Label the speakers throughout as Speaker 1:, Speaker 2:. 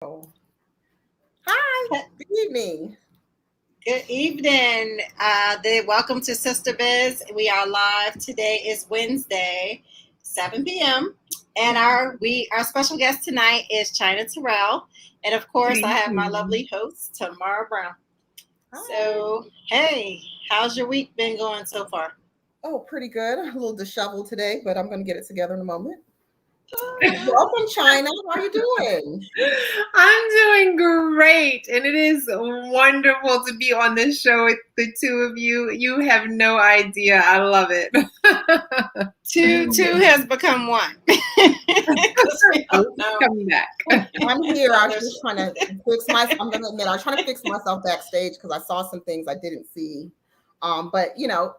Speaker 1: Oh, hi. Good evening.
Speaker 2: Good evening. Welcome to Sistabiz. We are live. Today is Wednesday, 7 p.m. And our special guest tonight is China Terrell. And of course, I have my lovely host, Tamara Brown.
Speaker 1: Hi.
Speaker 2: So, hey, how's your week been going so far?
Speaker 1: Oh, pretty good. A little disheveled today, but I'm going to get it together in a moment. Welcome, China. How are you doing?
Speaker 3: I'm doing great, and it is wonderful to be on this show with the two of you. You have no idea. I love it.
Speaker 2: Two has become one.
Speaker 3: Coming back.
Speaker 1: I'm here. I was just trying to fix myself. I'm going to admit, I was trying to fix myself backstage because I saw some things I didn't see. But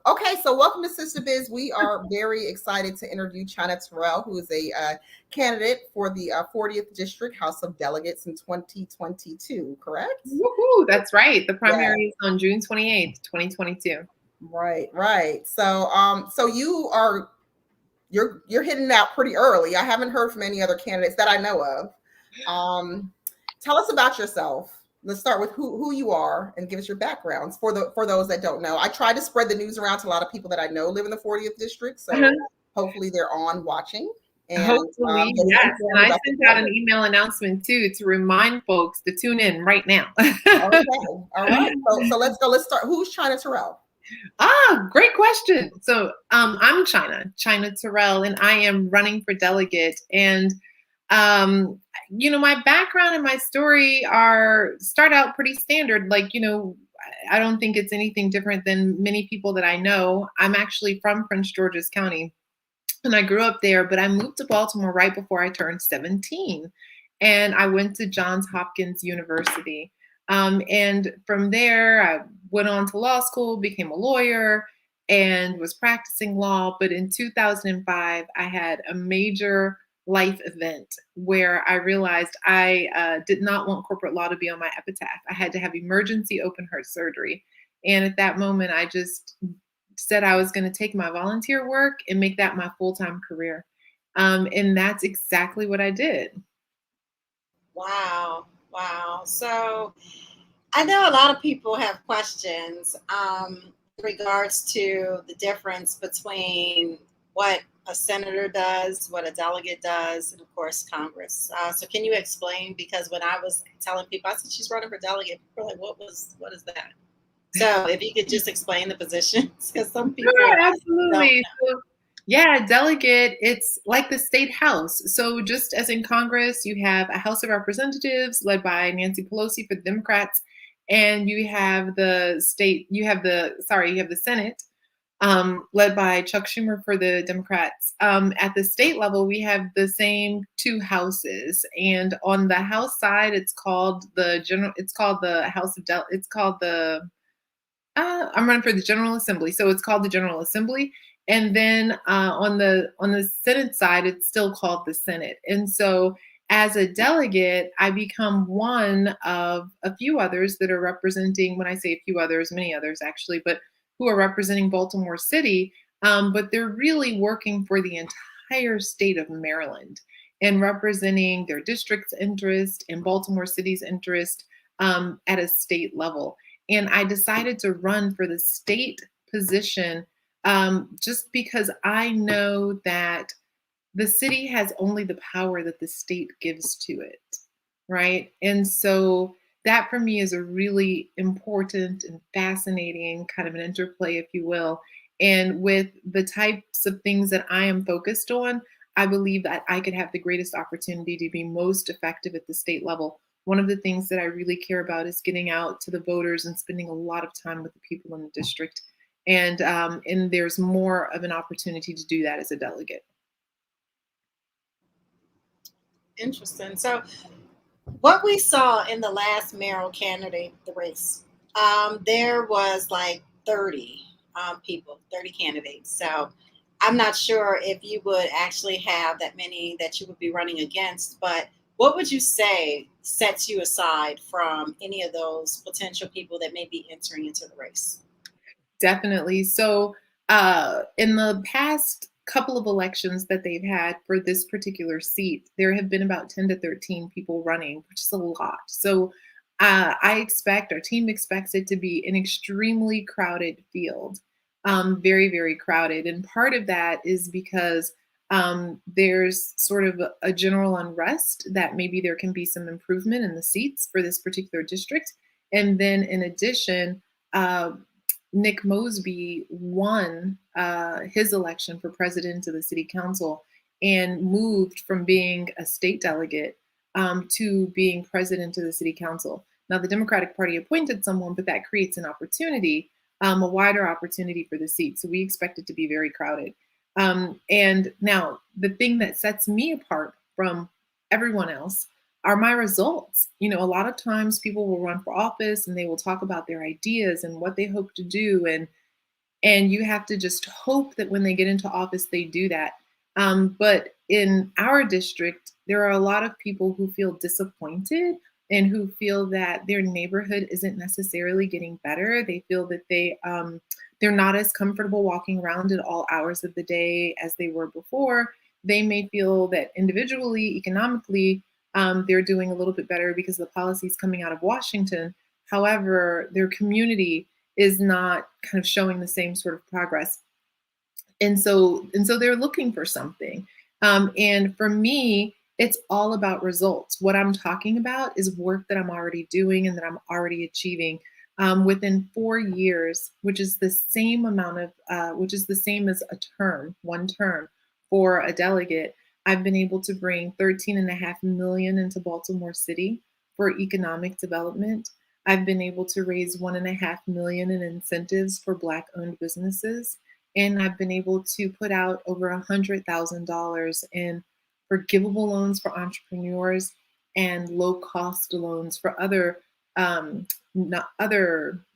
Speaker 1: okay. So welcome to Sistabiz. We are very excited to interview China Terrell, who is a candidate for the 40th District House of Delegates in 2022. Correct?
Speaker 3: Woohoo! That's right. The primary is on June 28th, 2022.
Speaker 1: Right. So you're hitting out pretty early. I haven't heard from any other candidates that I know of. Tell us about yourself. Let's start with who you are and give us your backgrounds for those that don't know. I try to spread the news around to a lot of people that I know live in the 40th district, so hopefully they're on watching. And,
Speaker 3: hopefully, yes. And I sent out an email announcement too to remind folks to tune in right now.
Speaker 1: Okay, all right. So let's go. Let's start. Who's China Terrell?
Speaker 3: Great question. So I'm China Terrell, and I am running for delegate. And my background and my story start out pretty standard. I don't think it's anything different than many people that I know. I'm actually from Prince George's County, and I grew up there, but I moved to Baltimore right before I turned 17, and I went to Johns Hopkins University. And from there, I went on to law school, became a lawyer, and was practicing law. But in 2005, I had a major life event where I realized I did not want corporate law to be on my epitaph. I had to have emergency open heart surgery. And at that moment, I just said I was going to take my volunteer work and make that my full-time career. And that's exactly what I did.
Speaker 2: Wow. So I know a lot of people have questions in regards to the difference between what a senator does, what a delegate does, and of course Congress. So can you explain? Because when I was telling people, I said she's running for delegate, people were like, what is that? So if you could just explain the positions, because some people
Speaker 3: absolutely. Yeah, delegate, it's like the state house. So just as in Congress, you have a House of Representatives led by Nancy Pelosi for the Democrats, and you have the Senate led by Chuck Schumer for the Democrats. At the state level, we have the same two houses, and on the House side, it's called the I'm running for the General Assembly, so it's called the General Assembly. And then on the Senate side, it's still called the Senate. And so as a delegate, I become one of a few others that are representing, when I say a few others, many others actually, but who are representing Baltimore City. But they're really working for the entire state of Maryland and representing their district's interest and Baltimore City's interest at a state level. And I decided to run for the state position just because I know that the city has only the power that the state gives to it, right? And so that for me is a really important and fascinating kind of an interplay, if you will. And with the types of things that I am focused on, I believe that I could have the greatest opportunity to be most effective at the state level. One of the things that I really care about is getting out to the voters and spending a lot of time with the people in the district. And there's more of an opportunity to do that as a delegate.
Speaker 2: Interesting. So what we saw in the last mayoral candidate, the race, there was like 30 people, 30 candidates. So I'm not sure if you would actually have that many that you would be running against, but what would you say sets you aside from any of those potential people that may be entering into the race?
Speaker 3: Definitely. So in the past couple of elections that they've had for this particular seat, there have been about 10 to 13 people running, which is a lot. So our team expects it to be an extremely crowded field, very, very crowded. And part of that is because there's sort of a general unrest that maybe there can be some improvement in the seats for this particular district. And then in addition, Nick Mosby won his election for president of the city council and moved from being a state delegate to being president of the city council. Now, the Democratic Party appointed someone, but that creates an opportunity, a wider opportunity for the seat. So we expect it to be very crowded. And now the thing that sets me apart from everyone else are my results. A lot of times people will run for office and they will talk about their ideas and what they hope to do. And you have to just hope that when they get into office, they do that. But in our district, there are a lot of people who feel disappointed and who feel that their neighborhood isn't necessarily getting better. They feel that they're not as comfortable walking around at all hours of the day as they were before. They may feel that individually, economically, they're doing a little bit better because of the policies coming out of Washington. However, their community is not kind of showing the same sort of progress. And so they're looking for something. And for me, it's all about results. What I'm talking about is work that I'm already doing and that I'm already achieving. Within 4 years, which is the same as a term, one term for a delegate, I've been able to bring $13.5 million into Baltimore City for economic development. I've been able to raise $1.5 million in incentives for Black-owned businesses. And I've been able to put out over $100,000 in forgivable loans for entrepreneurs and low-cost loans for other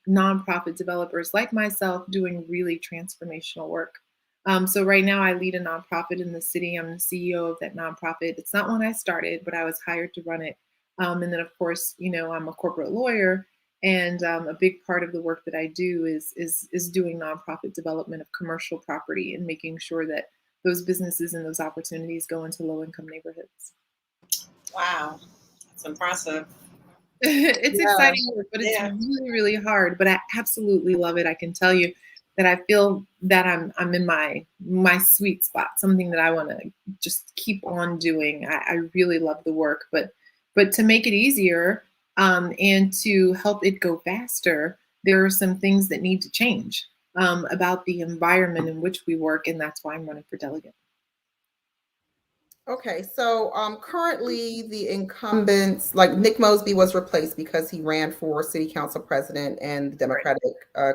Speaker 3: nonprofit developers like myself doing really transformational work. So right now I lead a nonprofit in the city. I'm the CEO of that nonprofit. It's not one I started, but I was hired to run it. And then of course, I'm a corporate lawyer, and a big part of the work that I do is doing nonprofit development of commercial property and making sure that those businesses and those opportunities go into low-income neighborhoods.
Speaker 2: Wow, that's impressive.
Speaker 3: It's exciting work, but it's really, really hard. But I absolutely love it. I can tell you that I feel that I'm in my sweet spot, something that I want to just keep on doing. I really love the work, but to make it easier and to help it go faster, there are some things that need to change about the environment in which we work, and that's why I'm running for delegate.
Speaker 1: Okay, so currently the incumbents, like Nick Mosby, was replaced because he ran for city council president and the Democratic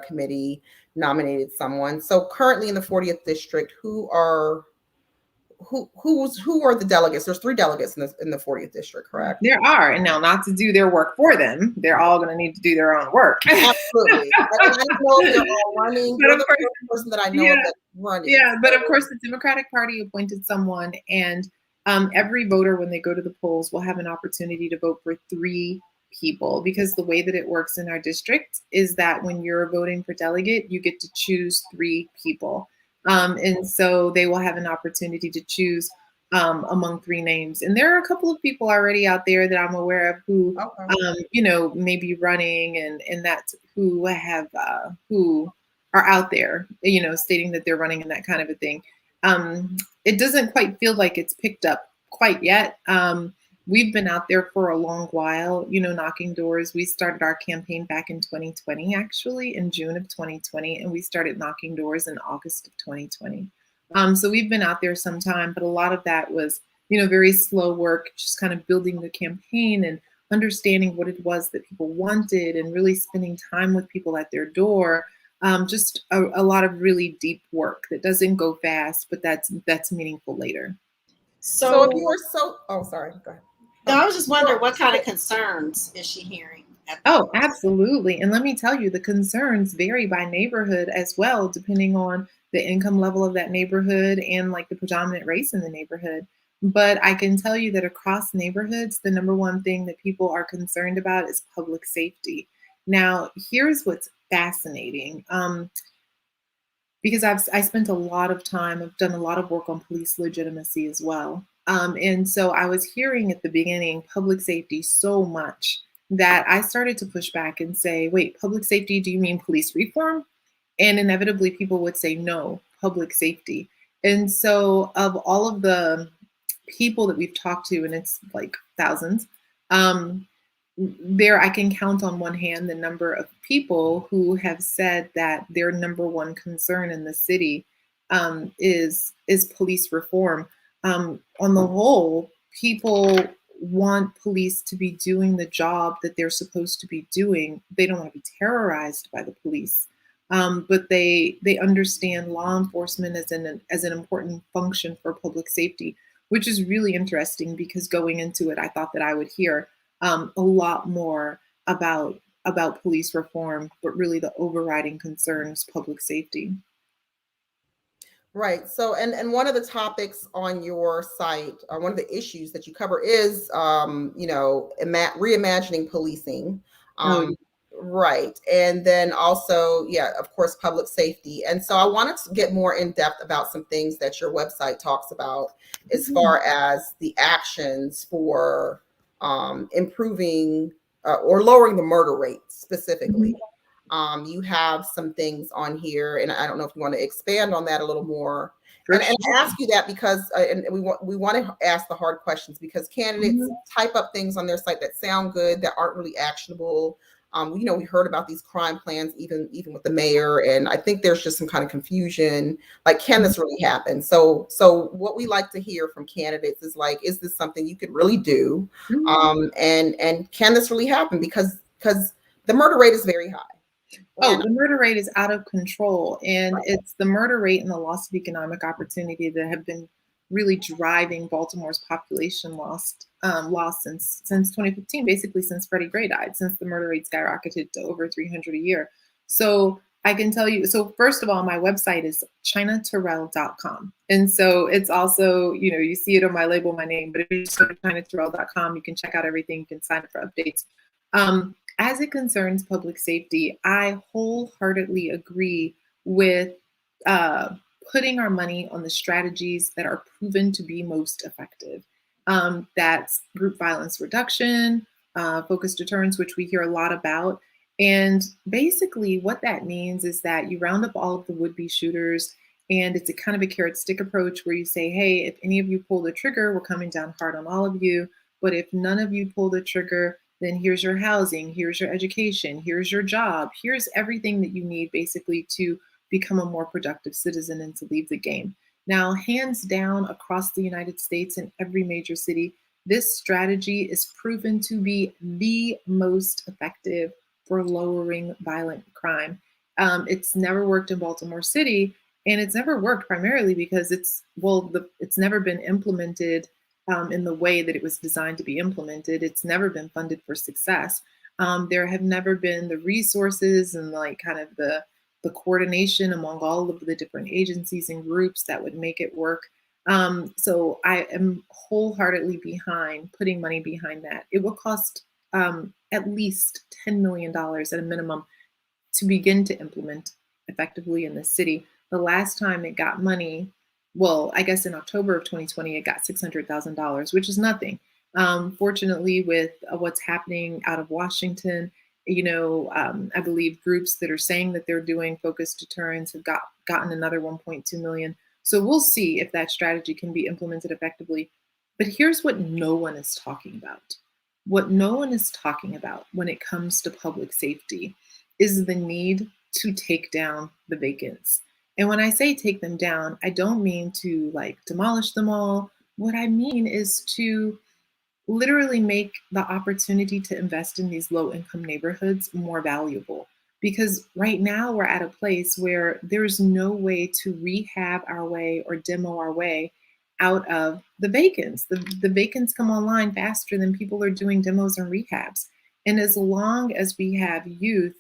Speaker 1: committee nominated someone. So currently in the 40th district, who are the delegates? There's 3 delegates in the 40th district, correct?
Speaker 3: There are, and now not to do their work for them, they're all going to need to do their own work.
Speaker 1: Absolutely. I don't know if they're all running. But of course, the person that I know of that's running.
Speaker 3: Yeah, but of course the Democratic Party appointed someone, and every voter, when they go to the polls, will have an opportunity to vote for 3 people, because the way that it works in our district is that when you're voting for delegate, you get to choose 3 people. And so they will have an opportunity to choose among 3 names. And there are a couple of people already out there that I'm aware of who, may be running and that's who are out there, stating that they're running and that kind of a thing. It doesn't quite feel like it's picked up quite yet. We've been out there for a long while, knocking doors. We started our campaign back in 2020, actually, in June of 2020, and we started knocking doors in August of 2020. So we've been out there some time, but a lot of that was, very slow work, just kind of building the campaign and understanding what it was that people wanted and really spending time with people at their door. Just a lot of really deep work that doesn't go fast, but that's meaningful later.
Speaker 1: So if you were sorry, go ahead.
Speaker 2: No, I was just wondering, what kind of concerns is she hearing?
Speaker 3: Oh, absolutely. And let me tell you, the concerns vary by neighborhood as well, depending on the income level of that neighborhood and like the predominant race in the neighborhood. But I can tell you that across neighborhoods, the number one thing that people are concerned about is public safety. Now, here's what's fascinating. because I spent a lot of time, I've done a lot of work on police legitimacy as well. And so I was hearing at the beginning public safety so much that I started to push back and say, wait, public safety, do you mean police reform? And inevitably people would say, no, public safety. And so of all of the people that we've talked to, and it's like thousands, um, there I can count on one hand the number of people who have said that their number one concern in the city is police reform. On the whole, people want police to be doing the job that they're supposed to be doing. They don't want to be terrorized by the police, but they understand law enforcement as an important function for public safety, which is really interesting because going into it, I thought that I would hear a lot more about police reform, but really the overriding concern is public safety.
Speaker 1: Right. So, and one of the topics on your site, one of the issues that you cover is, reimagining policing.
Speaker 3: Oh,
Speaker 1: Um, right. And then also, yeah, of course, public safety. And so I wanted to get more in depth about some things that your website talks about as far as the actions for improving or lowering the murder rate specifically. You have some things on here, and I don't know if you want to expand on that a little more. And I ask you that because, and we want to ask the hard questions because candidates type up things on their site that sound good that aren't really actionable. We heard about these crime plans, even with the mayor, and I think there's just some kind of confusion. Like, can this really happen? So what we like to hear from candidates is like, is this something you could really do? And can this really happen? Because the murder rate is very high.
Speaker 3: Oh, the murder rate is out of control. And it's the murder rate and the loss of economic opportunity that have been really driving Baltimore's population loss since 2015, basically since Freddie Gray died, since the murder rate skyrocketed to over 300 a year. So I can tell you, so first of all, my website is ChinaTerrell.com. And so it's also, you see it on my label, my name, but if you just go to ChinaTerrell.com, you can check out everything, you can sign up for updates. As it concerns public safety, I wholeheartedly agree with putting our money on the strategies that are proven to be most effective. That's group violence reduction, focused deterrence, which we hear a lot about. And basically what that means is that you round up all of the would-be shooters, and it's a kind of a carrot stick approach where you say, hey, if any of you pull the trigger, we're coming down hard on all of you. But if none of you pull the trigger, then here's your housing, here's your education, here's your job, here's everything that you need basically to become a more productive citizen and to leave the game. Now, hands down across the United States in every major city, this strategy is proven to be the most effective for lowering violent crime. It's never worked in Baltimore City, and it's never worked primarily because it's never been implemented in the way that it was designed to be implemented. It's never been funded for success. There have never been the resources and the coordination among all of the different agencies and groups that would make it work. So I am wholeheartedly behind putting money behind that. It will cost at least $10 million at a minimum to begin to implement effectively in the city. The last time it got money, well, I guess in October of 2020, it got $600,000, which is nothing. Fortunately, with what's happening out of Washington, I believe groups that are saying that they're doing focused deterrence have gotten another 1.2 million. So we'll see if that strategy can be implemented effectively. But here's what no one is talking about. What no one is talking about when it comes to public safety is the need to take down the vacants. And when I say take them down, I don't mean to demolish them all. What I mean is to literally make the opportunity to invest in these low-income neighborhoods more valuable. Because right now we're at a place where there's no way to rehab our way or demo our way out of the vacants. The vacants come online faster than people are doing demos and rehabs. And as long as we have youth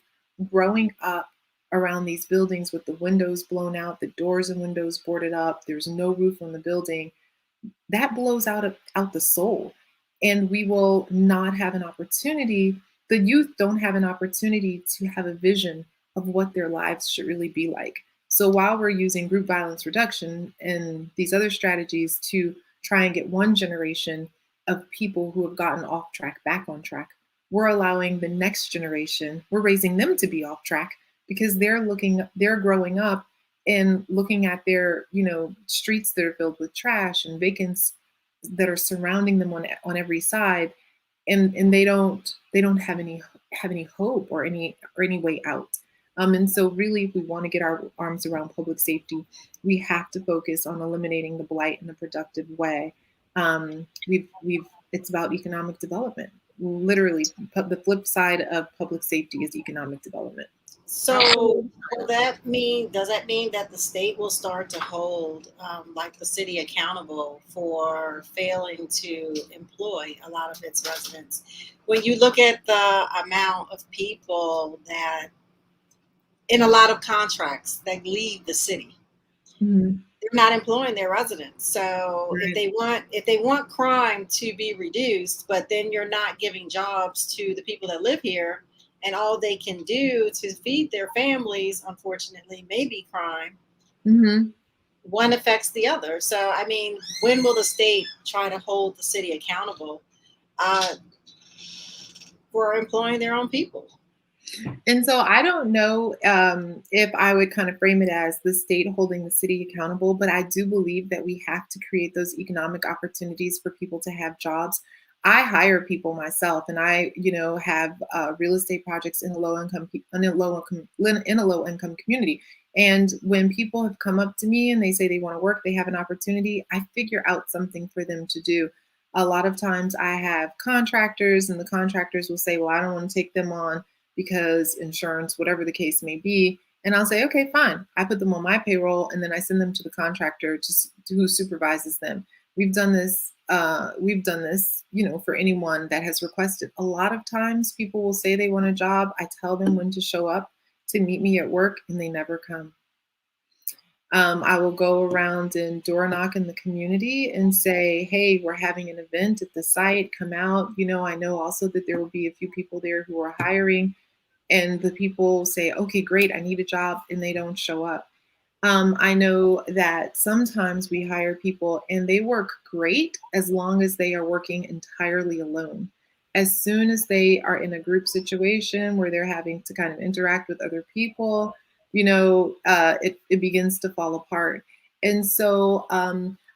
Speaker 3: growing up around these buildings with the windows blown out, the doors and windows boarded up, there's no roof on the building, that blows out the soul. And we will not have an opportunity, the youth don't have an opportunity to have a vision of what their lives should really be like. So while we're using group violence reduction and these other strategies to try and get one generation of people who have gotten off track back on track, we're allowing the next generation, we're raising them to be off track because they're growing up and looking at their, streets that are filled with trash and vacants that are surrounding them on every side, and they don't have any hope or any way out. And so really, if we want to get our arms around public safety, we have to focus on eliminating the blight in a productive way. We've it's about economic development. Literally, the flip side of public safety is economic development.
Speaker 2: So does that mean that the state will start to hold like the city accountable for failing to employ a lot of its residents? When you look at the amount of people that in a lot of contracts that leave the city, they're not employing their residents. So
Speaker 3: Right.
Speaker 2: if they want crime to be reduced, but then you're not giving jobs to the people that live here, and all they can do to feed their families, unfortunately, may be crime.
Speaker 3: Mm-hmm.
Speaker 2: One affects the other. So, I mean, when will the state try to hold the city accountable for employing their own people?
Speaker 3: And so I don't know if I would kind of frame it as the state holding the city accountable, but I do believe that we have to create those economic opportunities for people to have jobs. I hire people myself, and I, have real estate projects in a low income community. And when people have come up to me and they say they want to work, they have an opportunity, I figure out something for them to do. A lot of times I have contractors, and the contractors will say, well, I don't want to take them on because insurance, whatever the case may be. And I'll say, okay, fine. I put them on my payroll, and then I send them to the contractor who supervises them. We've done this, for anyone that has requested. A lot of times people will say they want a job. I tell them when to show up to meet me at work, and they never come. I will go around and door knock in the community and say, hey, we're having an event at the site, come out. I know also that there will be a few people there who are hiring, and the people say, okay, great, I need a job, and they don't show up. I know that sometimes we hire people and they work great as long as they are working entirely alone. As soon as they are in a group situation where they're having to kind of interact with other people, it begins to fall apart. And so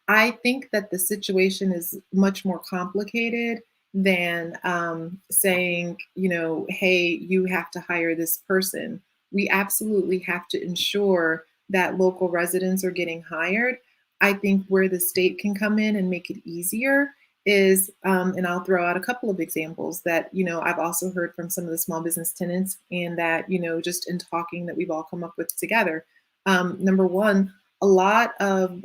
Speaker 3: I think that the situation is much more complicated than saying, hey, you have to hire this person. We absolutely have to ensure that local residents are getting hired. I think where the state can come in and make it easier is, and I'll throw out a couple of examples that, I've also heard from some of the small business tenants, and that, just in talking that we've all come up with together. Number one, a lot of,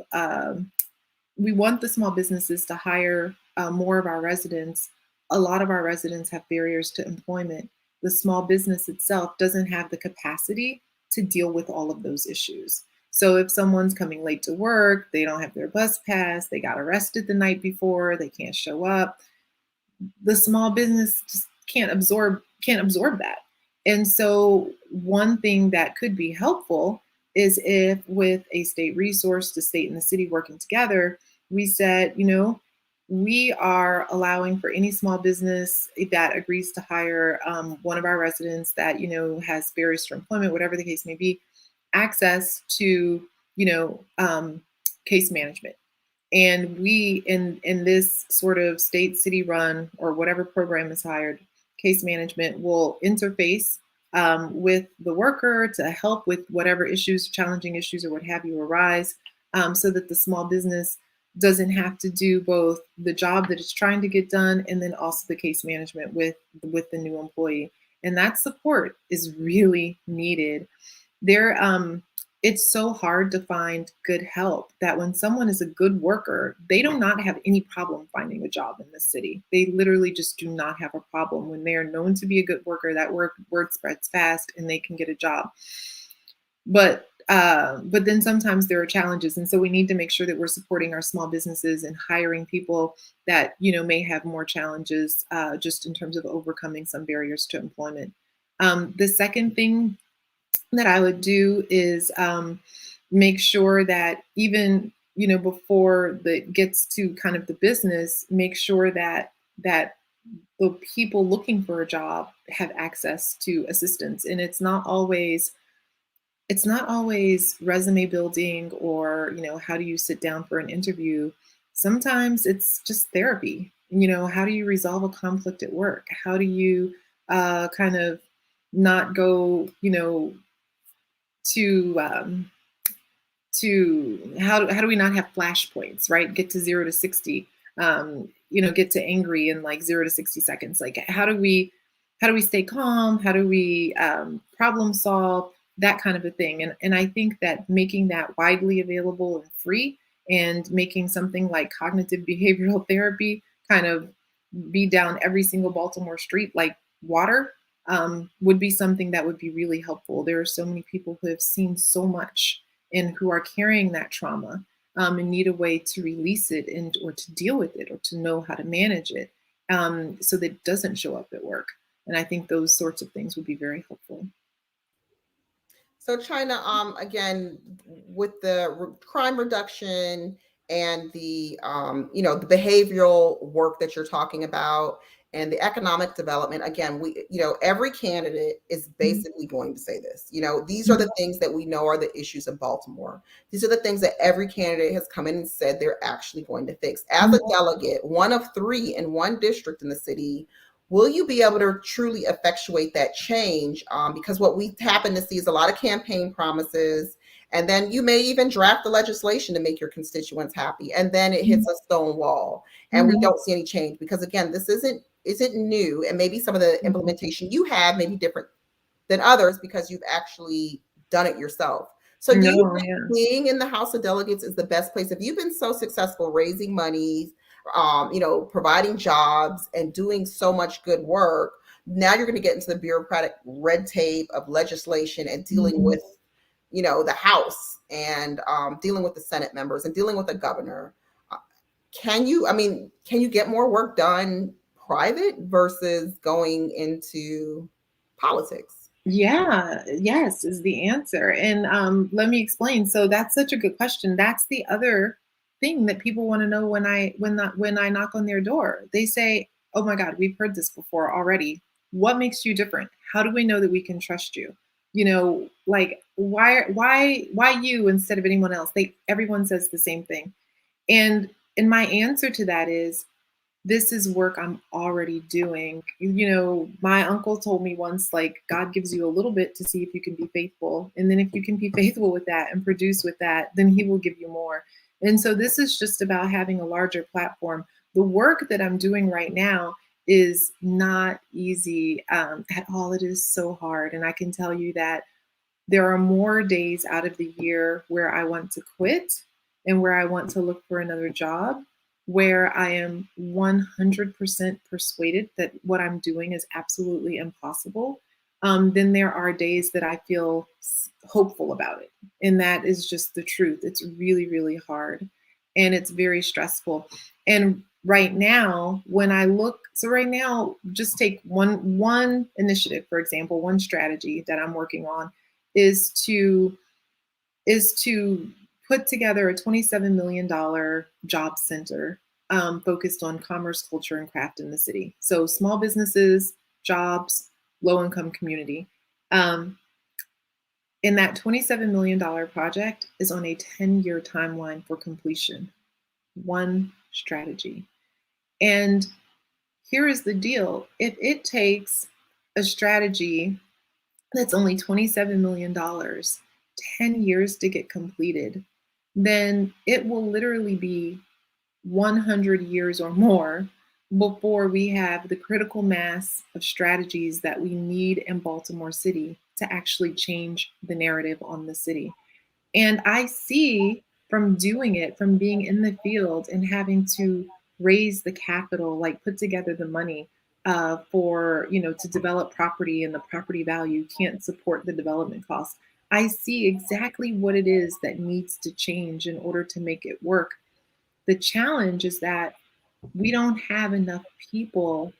Speaker 3: we want the small businesses to hire more of our residents. A lot of our residents have barriers to employment. The small business itself doesn't have the capacity to deal with all of those issues. So if someone's coming late to work, they don't have their bus pass, they got arrested the night before, they can't show up, the small business just can't absorb that. And so one thing that could be helpful is if, with a state resource, the state and the city working together, we said, we are allowing for any small business that agrees to hire one of our residents that, has barriers to employment, whatever the case may be, access to, case management. And we, in this sort of state, city run, or whatever program is hired, case management will interface with the worker to help with whatever issues, challenging issues, or what have you arise, so that the small business doesn't have to do both the job that it's trying to get done and then also the case management with the new employee. And that support is really needed. It's so hard to find good help that when someone is a good worker, they do not have any problem finding a job in this city. They literally just do not have a problem. When they are known to be a good worker, that word spreads fast and they can get a job. But then sometimes there are challenges. And so we need to make sure that we're supporting our small businesses and hiring people that, may have more challenges just in terms of overcoming some barriers to employment. The second thing that I would do is make sure that even, before it gets to kind of the business, make sure that the people looking for a job have access to assistance. And it's not always resume building or, how do you sit down for an interview. Sometimes it's just therapy. How do you resolve a conflict at work? How do you kind of not go, to how do we not have flashpoints, right? Get to 0 to 60, get to angry in like 0 to 60 seconds. Like how do we stay calm? How do we problem solve? That kind of a thing. And I think that making that widely available and free, and making something like cognitive behavioral therapy kind of be down every single Baltimore street like water, would be something that would be really helpful. There are so many people who have seen so much and who are carrying that trauma, and need a way to release it or to deal with it, or to know how to manage it, so that it doesn't show up at work. And I think those sorts of things would be very helpful.
Speaker 1: So China, again, with the crime reduction and the, the behavioral work that you're talking about and the economic development, again, every candidate is basically going to say this. These are the things that we know are the issues of Baltimore. These are the things that every candidate has come in and said they're actually going to fix. As a delegate, one of 3 in one district in the city, will you be able to truly effectuate that change? Because what we happen to see is a lot of campaign promises, and then you may even draft the legislation to make your constituents happy, and then it hits a stone wall, and we don't see any change. Because again, this isn't new, and maybe some of the implementation you have may be different than others because you've actually done it yourself. So do you think being in the House of Delegates is the best place? If you've been so successful raising money, providing jobs and doing so much good work, now you're going to get into the bureaucratic red tape of legislation and dealing with, the House, and dealing with the Senate members and dealing with the governor. Can you get more work done private versus going into politics?
Speaker 3: Yeah, yes is the answer. And let me explain. So that's such a good question. That's the other thing that people want to know when I knock on their door. They say, "Oh my God, we've heard this before already. What makes you different? How do we know that we can trust you? Like why you instead of anyone else?" Everyone says the same thing. And my answer to that is, this is work I'm already doing. My uncle told me once, like, God gives you a little bit to see if you can be faithful. And then if you can be faithful with that and produce with that, then he will give you more. And so this is just about having a larger platform. The work that I'm doing right now is not easy at all. It is so hard. And I can tell you that there are more days out of the year where I want to quit and where I want to look for another job, where I am 100% persuaded that what I'm doing is absolutely impossible. Then there are days that I feel hopeful about it. And that is just the truth. It's really, really hard. And it's very stressful. And right now, right now, just take one initiative, for example, one strategy that I'm working on is to put together a $27 million job center focused on commerce, culture, and craft in the city. So small businesses, jobs, low-income community. And that $27 million project is on a 10-year timeline for completion. One strategy. And here is the deal. If it takes a strategy that's only $27 million, 10 years to get completed, then it will literally be 100 years or more before we have the critical mass of strategies that we need in Baltimore City to actually change the narrative on the city. And I see from doing it, from being in the field and having to raise the capital, like put together the money for, to develop property, and the property value can't support the development costs. I see exactly what it is that needs to change in order to make it work. The challenge is that we don't have enough people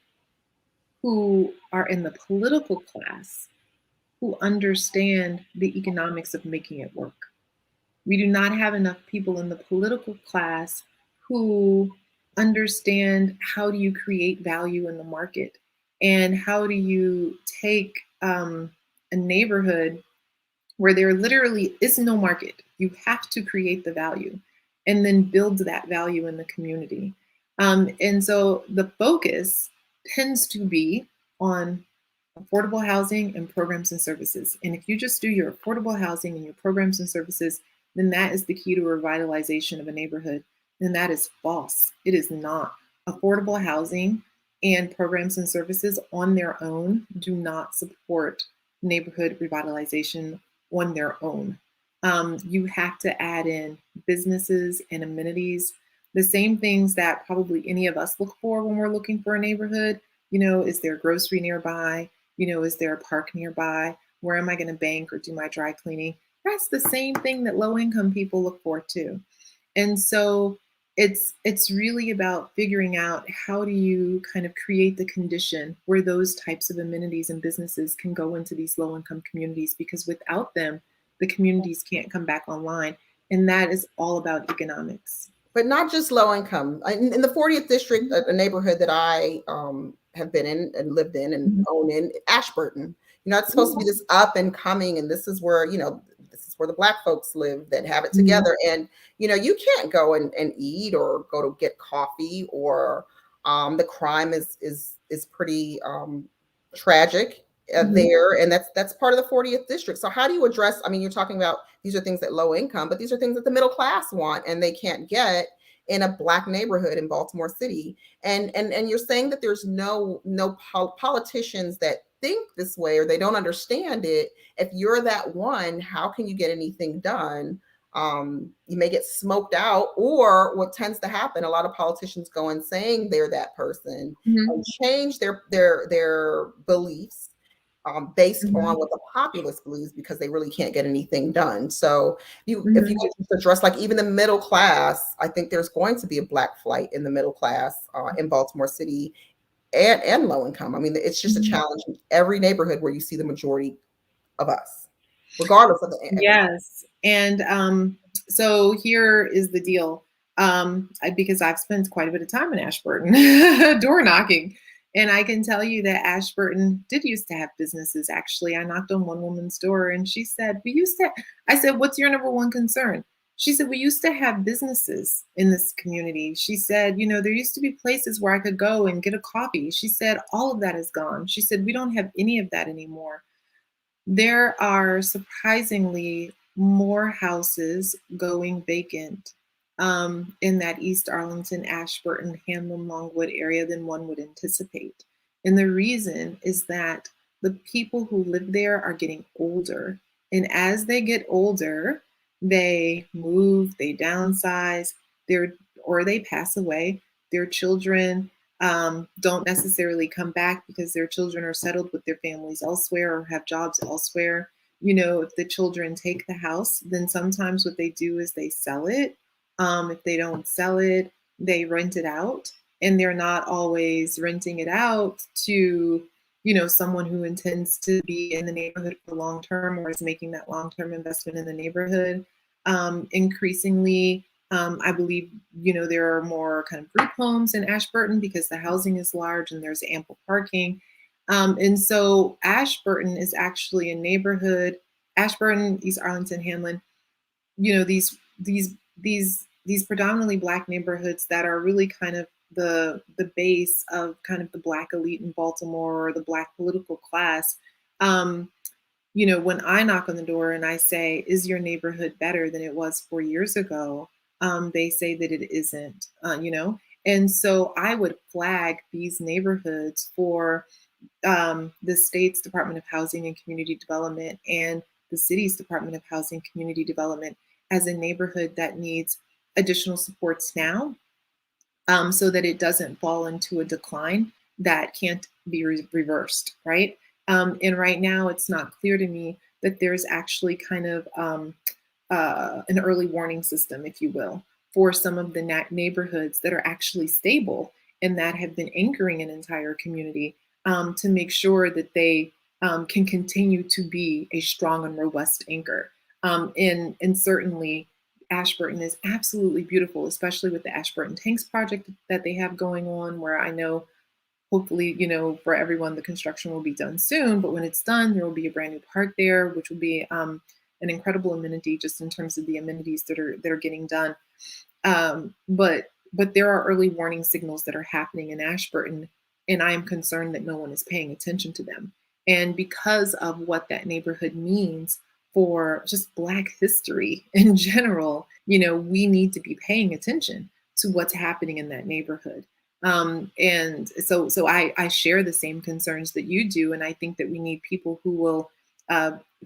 Speaker 3: who are in the political class who understand the economics of making it work. We do not have enough people in the political class who understand how do you create value in the market, and how do you take a neighborhood where there literally is no market. You have to create the value and then build that value in the community. And so the focus tends to be on affordable housing and programs and services. And if you just do your affordable housing and your programs and services, then that is the key to revitalization of a neighborhood. And that is false. It is not. Affordable housing and programs and services on their own do not support neighborhood revitalization on their own. You have to add in businesses and amenities, the same things that probably any of us look for when we're looking for a neighborhood. Is there a grocery nearby? Is there a park nearby? Where am I going to bank or do my dry cleaning? That's the same thing that low income people look for too. And so it's really about figuring out how do you kind of create the condition where those types of amenities and businesses can go into these low income communities, because without them, the communities can't come back online. And that is all about economics.
Speaker 1: But not just low income. In the 40th district, a neighborhood that I have been in and lived in and own in, Ashburton. It's supposed to be this up and coming, and this is where this is where the Black folks live that have it together. And you can't go and eat or go to get coffee, or the crime is pretty tragic there, and that's part of the 40th district. So how do you address? I mean, you're talking about these are things that low income, but these are things that the middle class want and they can't get in a Black neighborhood in Baltimore City. And you're saying that there's no politicians that think this way, or they don't understand it. If you're that one, how can you get anything done? You may get smoked out, or what tends to happen, a lot of politicians go and saying they're that person and change their beliefs based on what the populace believes, because they really can't get anything done. So if you could just address, like, even the middle class, I think there's going to be a Black flight in the middle class in Baltimore City and low income. I mean, it's just a challenge in every neighborhood where you see the majority of us, regardless of the.
Speaker 3: Yes. And so here is the deal. Because I've spent quite a bit of time in Ashburton door knocking. And I can tell you that Ashburton did used to have businesses. Actually, I knocked on one woman's door and she said, I said, what's your number one concern? She said, we used to have businesses in this community. She said, there used to be places where I could go and get a coffee. She said, all of that is gone. She said, we don't have any of that anymore. There are surprisingly more houses going vacant in that East Arlington, Ashburton, Hamlin, Longwood area than one would anticipate. And the reason is that the people who live there are getting older. And as they get older, they move, they downsize, or they pass away. Their children don't necessarily come back because their children are settled with their families elsewhere or have jobs elsewhere. If the children take the house, then sometimes what they do is they sell it. If they don't sell it, they rent it out, and they're not always renting it out to, someone who intends to be in the neighborhood for long term or is making that long-term investment in the neighborhood. Increasingly, I believe, there are more kind of group homes in Ashburton because the housing is large and there's ample parking. And so Ashburton is actually a neighborhood, Ashburton, East Arlington, Hamlin, these predominantly Black neighborhoods that are really kind of the base of kind of the Black elite in Baltimore or the Black political class. When I knock on the door and I say, is your neighborhood better than it was 4 years ago? They say that it isn't, and so I would flag these neighborhoods for the state's Department of Housing and Community Development and the city's Department of Housing and Community Development as a neighborhood that needs additional supports now, so that it doesn't fall into a decline that can't be reversed, right? And right now, it's not clear to me that there's actually kind of an early warning system, if you will, for some of the neighborhoods that are actually stable and that have been anchoring an entire community, to make sure that they can continue to be a strong and robust anchor. And certainly Ashburton is absolutely beautiful, especially with the Ashburton Tanks project that they have going on, where I know hopefully, for everyone, the construction will be done soon. But when it's done, there will be a brand new park there, which will be an incredible amenity just in terms of the amenities that are getting done. But there are early warning signals that are happening in Ashburton, and I am concerned that no one is paying attention to them. And because of what that neighborhood means for just Black history in general, we need to be paying attention to what's happening in that neighborhood. And so I share the same concerns that you do, and I think that we need people who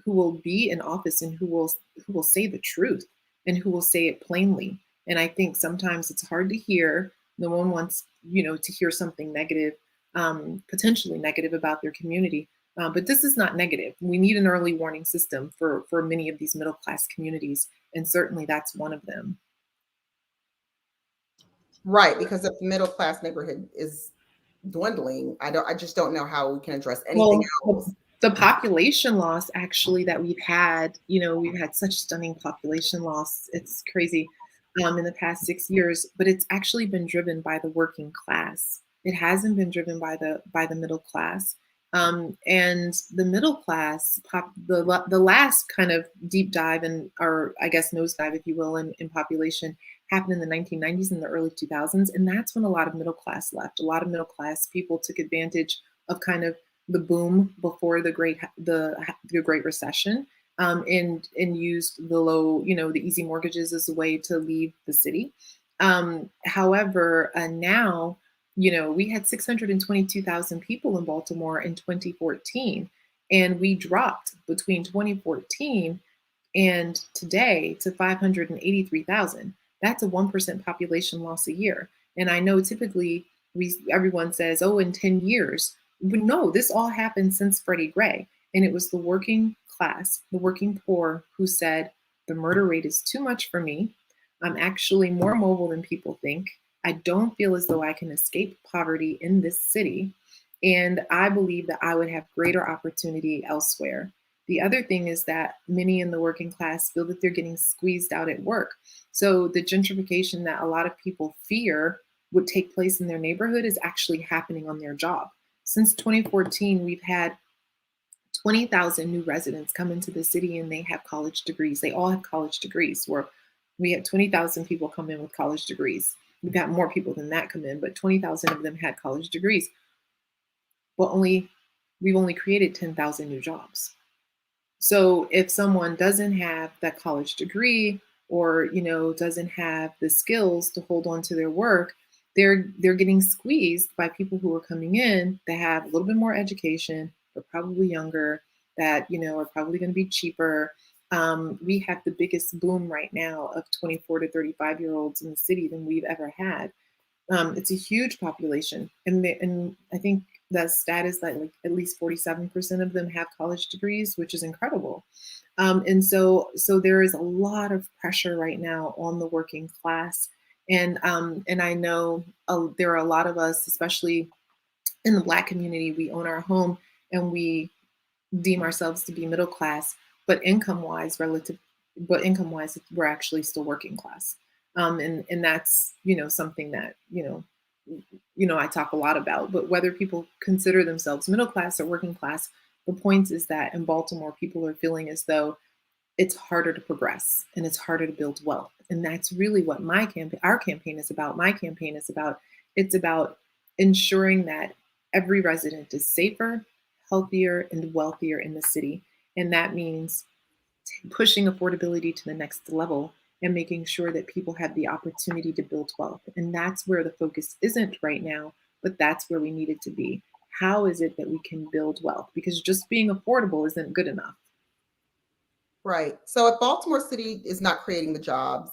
Speaker 3: will be in office and who will say the truth and who will say it plainly. And I think sometimes it's hard to hear. No one wants, to hear something negative, potentially negative about their community. But this is not negative. We need an early warning system for many of these middle class communities, and certainly that's one of them.
Speaker 1: Right, because if the middle class neighborhood is dwindling, I just don't know how we can address anything else.
Speaker 3: The population loss actually that we've had, we've had such stunning population loss. It's crazy in the past 6 years, but it's actually been driven by the working class. It hasn't been driven by the middle class. And the middle class, the last kind of deep dive or I guess nosedive, if you will, in population happened in the 1990s and the early 2000s. And that's when a lot of middle class left. A lot of middle class people took advantage of kind of the boom before the Great Recession, and used the low, the easy mortgages as a way to leave the city. However, now, we had 622,000 people in Baltimore in 2014, and we dropped between 2014 and today to 583,000. That's a 1% population loss a year. And I know typically everyone says, oh, in 10 years. But no, this all happened since Freddie Gray. And it was the working class, the working poor, who said, the murder rate is too much for me. I'm actually more mobile than people think. I don't feel as though I can escape poverty in this city. And I believe that I would have greater opportunity elsewhere. The other thing is that many in the working class feel that they're getting squeezed out at work. So the gentrification that a lot of people fear would take place in their neighborhood is actually happening on their job. Since 2014, we've had 20,000 new residents come into the city, and they have college degrees. They all have college degrees. Where we had 20,000 people come in with college degrees. We've got more people than that come in, but 20,000 of them had college degrees. But we've only created 10,000 new jobs. So if someone doesn't have that college degree, or doesn't have the skills to hold on to their work, they're getting squeezed by people who are coming in that have a little bit more education, but probably younger, that are probably going to be cheaper. We have the biggest boom right now of 24 to 35-year-olds in the city than we've ever had. It's a huge population, and I think the stat is that like at least 47% of them have college degrees, which is incredible. And so there is a lot of pressure right now on the working class. And I know there are a lot of us, especially in the Black community, we own our home and we deem ourselves to be middle class, but income-wise, we're actually still working class. And that's, something that, I talk a lot about. But whether people consider themselves middle class or working class, the point is that in Baltimore, people are feeling as though it's harder to progress and it's harder to build wealth. And that's really what our campaign is about. My campaign is about, it's about ensuring that every resident is safer, healthier, and wealthier in the city. And that means pushing affordability to the next level and making sure that people have the opportunity to build wealth. And that's where the focus isn't right now, but that's where we need it to be. How is it that we can build wealth? Because just being affordable isn't good enough.
Speaker 1: Right. So if Baltimore City is not creating the jobs,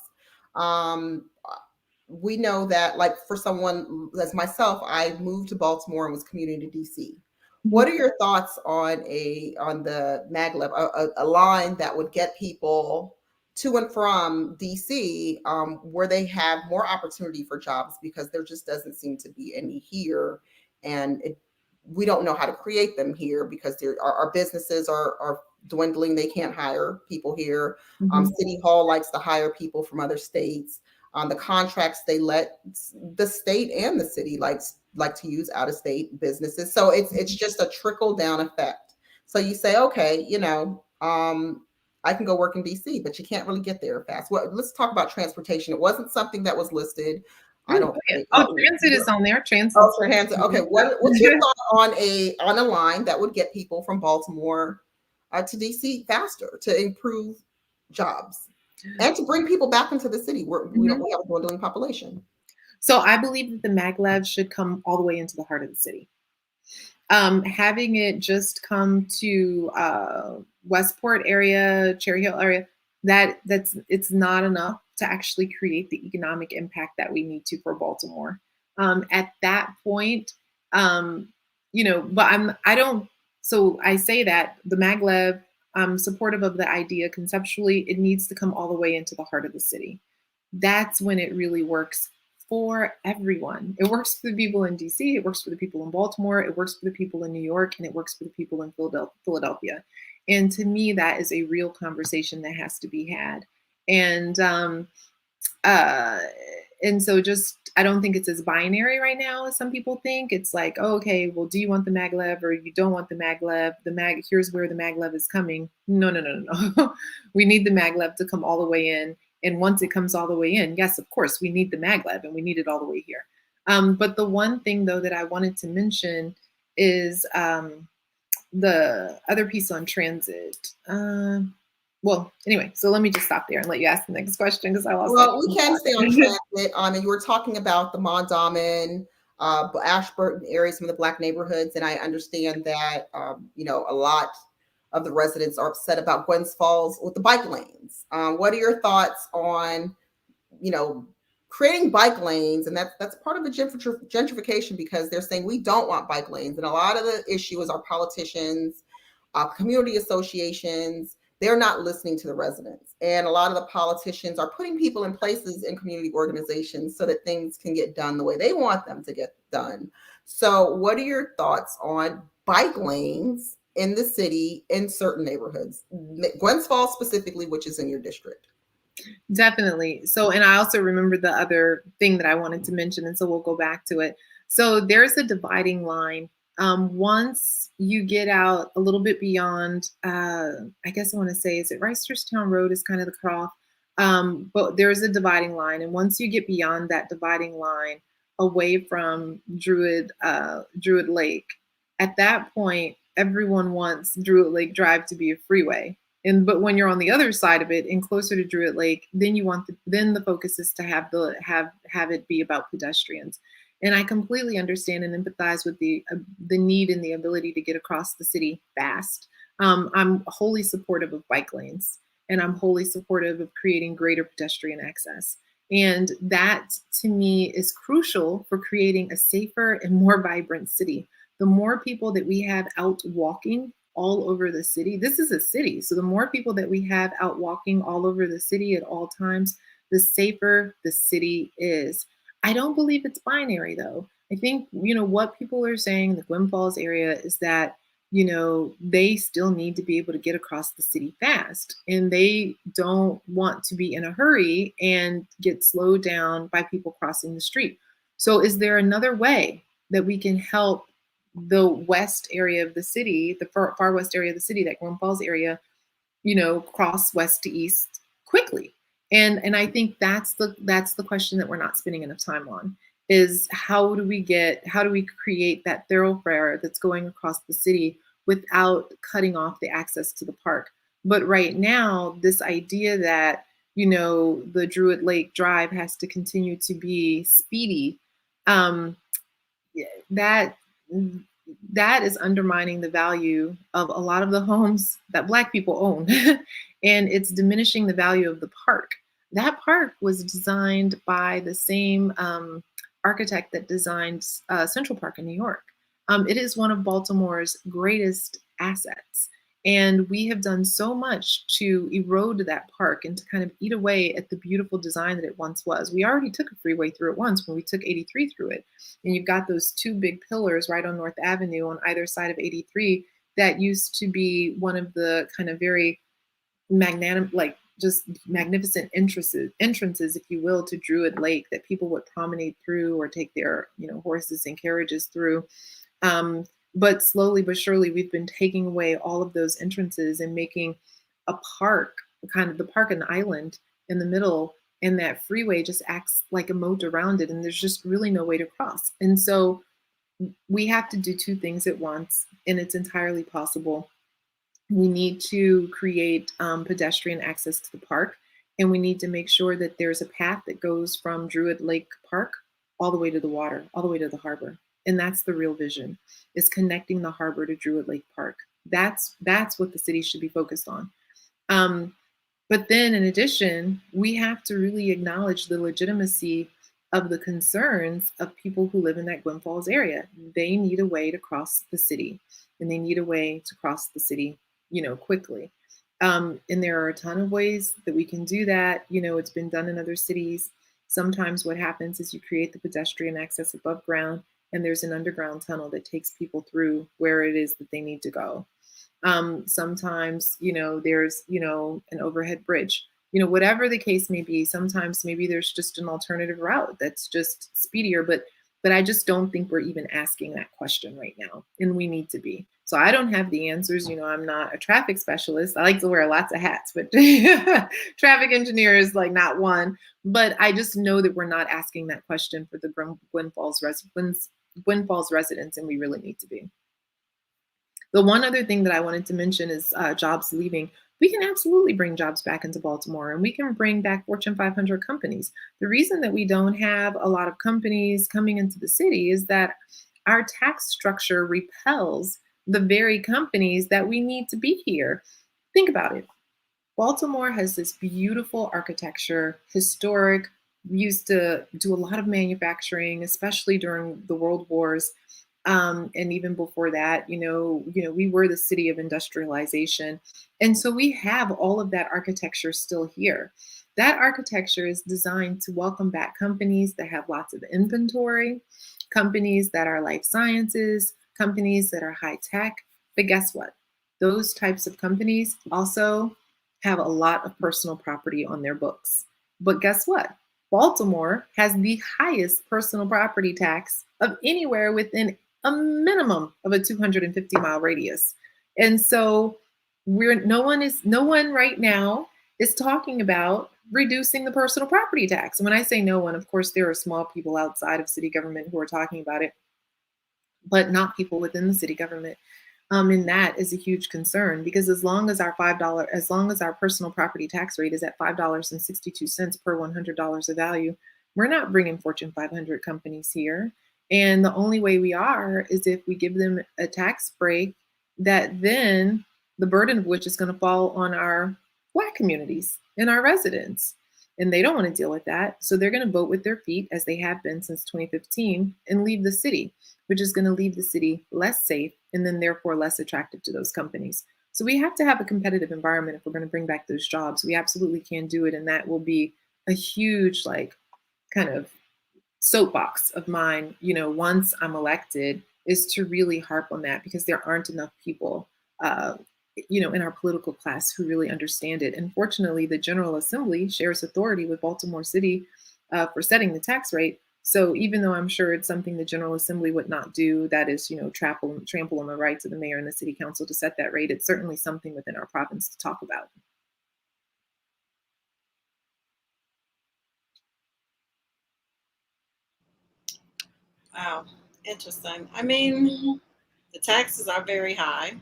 Speaker 1: we know that, like, for someone as myself, I moved to Baltimore and was commuting to DC. What are your thoughts on the maglev, a line that would get people to and from DC, where they have more opportunity for jobs, because there just doesn't seem to be any here, and we don't know how to create them here because our businesses are dwindling. They can't hire people here. City Hall likes to hire people from other states. The contracts they let the state and the city like to use out of state businesses. So it's just a trickle down effect. So you say, okay, I can go work in DC, but you can't really get there fast. Well, let's talk about transportation. It wasn't something that was listed. I don't.
Speaker 3: Transit is on there. Transit.
Speaker 1: Oh, for transit. Okay, what's your thought on a line that would get people from Baltimore to DC faster to improve jobs and to bring people back into the city where we have a dwindling population?
Speaker 3: So I believe that the maglev should come all the way into the heart of the city. Having it just come to Westport area, Cherry Hill area, it's not enough to actually create the economic impact that we need to for Baltimore. At that point, so I say that the maglev, I'm supportive of the idea conceptually. It needs to come all the way into the heart of the city. That's when it really works for everyone. It works for the people in DC, it works for the people in Baltimore, it works for the people in New York, and it works for the people in Philadelphia. And to me, that is a real conversation that has to be had. And so I don't think it's as binary right now as some people think. It's like, oh, okay, well, do you want the maglev or you don't want the maglev? Here's where the maglev is coming. No. We need the maglev to come all the way in. And once it comes all the way in, yes, of course, we need the maglev and we need it all the way here. But the one thing, though, that I wanted to mention is the other piece on transit. Well, anyway, so let me just stop there and let you ask the next question because I lost.
Speaker 1: Well, we can stay on transit. And you were talking about the Mondawmin, Ashburton area, some of the Black neighborhoods, and I understand that a lot of the residents are upset about Gwynns Falls with the bike lanes. What are your thoughts on, creating bike lanes? And that's part of the gentrification because they're saying we don't want bike lanes. And a lot of the issue is our politicians, community associations, they're not listening to the residents. And a lot of the politicians are putting people in places in community organizations so that things can get done the way they want them to get done. So what are your thoughts on bike lanes in the city in certain neighborhoods, Gwynns Falls specifically, which is in your district?
Speaker 3: Definitely. So, and I also remember the other thing that I wanted to mention, and so we'll go back to it. So there's a dividing line. Once you get out a little bit beyond, I guess I want to say, is it Reisterstown Road is kind of the cutoff, but there's a dividing line. And once you get beyond that dividing line away from Druid Lake, at that point, everyone wants Druid Lake Drive to be a freeway. But when you're on the other side of it and closer to Druid Lake, then then the focus is to have it be about pedestrians. And I completely understand and empathize with the need and the ability to get across the city fast. I'm wholly supportive of bike lanes, and I'm wholly supportive of creating greater pedestrian access. And that, to me, is crucial for creating a safer and more vibrant city. The more people that we have out walking all over the city, this is a city, so the more people that we have out walking all over the city at all times, the safer the city is. I don't believe it's binary, though. I think, what people are saying in the Gwynns Falls area is that, they still need to be able to get across the city fast, and they don't want to be in a hurry and get slowed down by people crossing the street. So is there another way that we can help the west area of the city, the far west area of the city, that Gwynns Falls area, cross west to east quickly? And I think that's the question that we're not spending enough time on, is how do we create that thoroughfare that's going across the city without cutting off the access to the park? But right now, this idea that, the Druid Lake Drive has to continue to be speedy, that is undermining the value of a lot of the homes that Black people own. And it's diminishing the value of the park. That park was designed by the same architect that designed Central Park in New York. It is one of Baltimore's greatest assets. And we have done so much to erode that park and to kind of eat away at the beautiful design that it once was. We already took a freeway through it once when we took 83 through it. And you've got those two big pillars right on North Avenue on either side of 83 that used to be one of the kind of very just magnificent entrances, if you will, to Druid Lake that people would promenade through or take their, horses and carriages through. But slowly but surely, we've been taking away all of those entrances and making a park, kind of the park an island in the middle, and that freeway just acts like a moat around it, and there's just really no way to cross. And so we have to do two things at once, and it's entirely possible. We need to create pedestrian access to the park, and we need to make sure that there's a path that goes from Druid Lake Park all the way to the water, all the way to the harbor. And that's the real vision, is connecting the harbor to Druid Lake Park. That's what the city should be focused on. But then in addition, we have to really acknowledge the legitimacy of the concerns of people who live in that Gwynn Falls area. They need a way to cross the city, and they need a way to cross the city, quickly. And there are a ton of ways that we can do that. It's been done in other cities. Sometimes what happens is you create the pedestrian access above ground, and there's an underground tunnel that takes people through where it is that they need to go. Sometimes, there's, an overhead bridge, whatever the case may be. Sometimes maybe there's just an alternative route that's just speedier, but I just don't think we're even asking that question right now, and we need to be. So I don't have the answers. I'm not a traffic specialist. I like to wear lots of hats, but traffic engineer is like not one. But I just know that we're not asking that question for the Gwynn Falls residents, and we really need to be. The one other thing that I wanted to mention is jobs leaving. We can absolutely bring jobs back into Baltimore, and we can bring back Fortune 500 companies. The reason that we don't have a lot of companies coming into the city is that our tax structure repels the very companies that we need to be here. Think about it. Baltimore has this beautiful architecture, historic. We used to do a lot of manufacturing, especially during the World Wars. And even before that, we were the city of industrialization. And so we have all of that architecture still here. That architecture is designed to welcome back companies that have lots of inventory, companies that are life sciences, companies that are high tech. But guess what? Those types of companies also have a lot of personal property on their books. But guess what? Baltimore has the highest personal property tax of anywhere within a minimum of a 250-mile radius. And so no one right now is talking about reducing the personal property tax. And when I say no one, of course, there are small people outside of city government who are talking about it, but not people within the city government. And that is a huge concern, because as long as our personal property tax rate is at $5.62 per $100 of value, we're not bringing Fortune 500 companies here. And the only way we are is if we give them a tax break that then the burden of which is going to fall on our Black communities and our residents. And they don't want to deal with that. So they're going to vote with their feet, as they have been since 2015, and leave the city, which is going to leave the city less safe and then therefore less attractive to those companies. So we have to have a competitive environment if we're going to bring back those jobs. We absolutely can do it. And that will be a huge, kind of soapbox of mine, once I'm elected, is to really harp on that, because there aren't enough people, in our political class who really understand it. And fortunately, the General Assembly shares authority with Baltimore City for setting the tax rate. So even though I'm sure it's something the General Assembly would not do, that is, trample on the rights of the mayor and the city council to set that rate, it's certainly something within our province to talk about.
Speaker 2: Wow, interesting. I mean, the taxes are very high.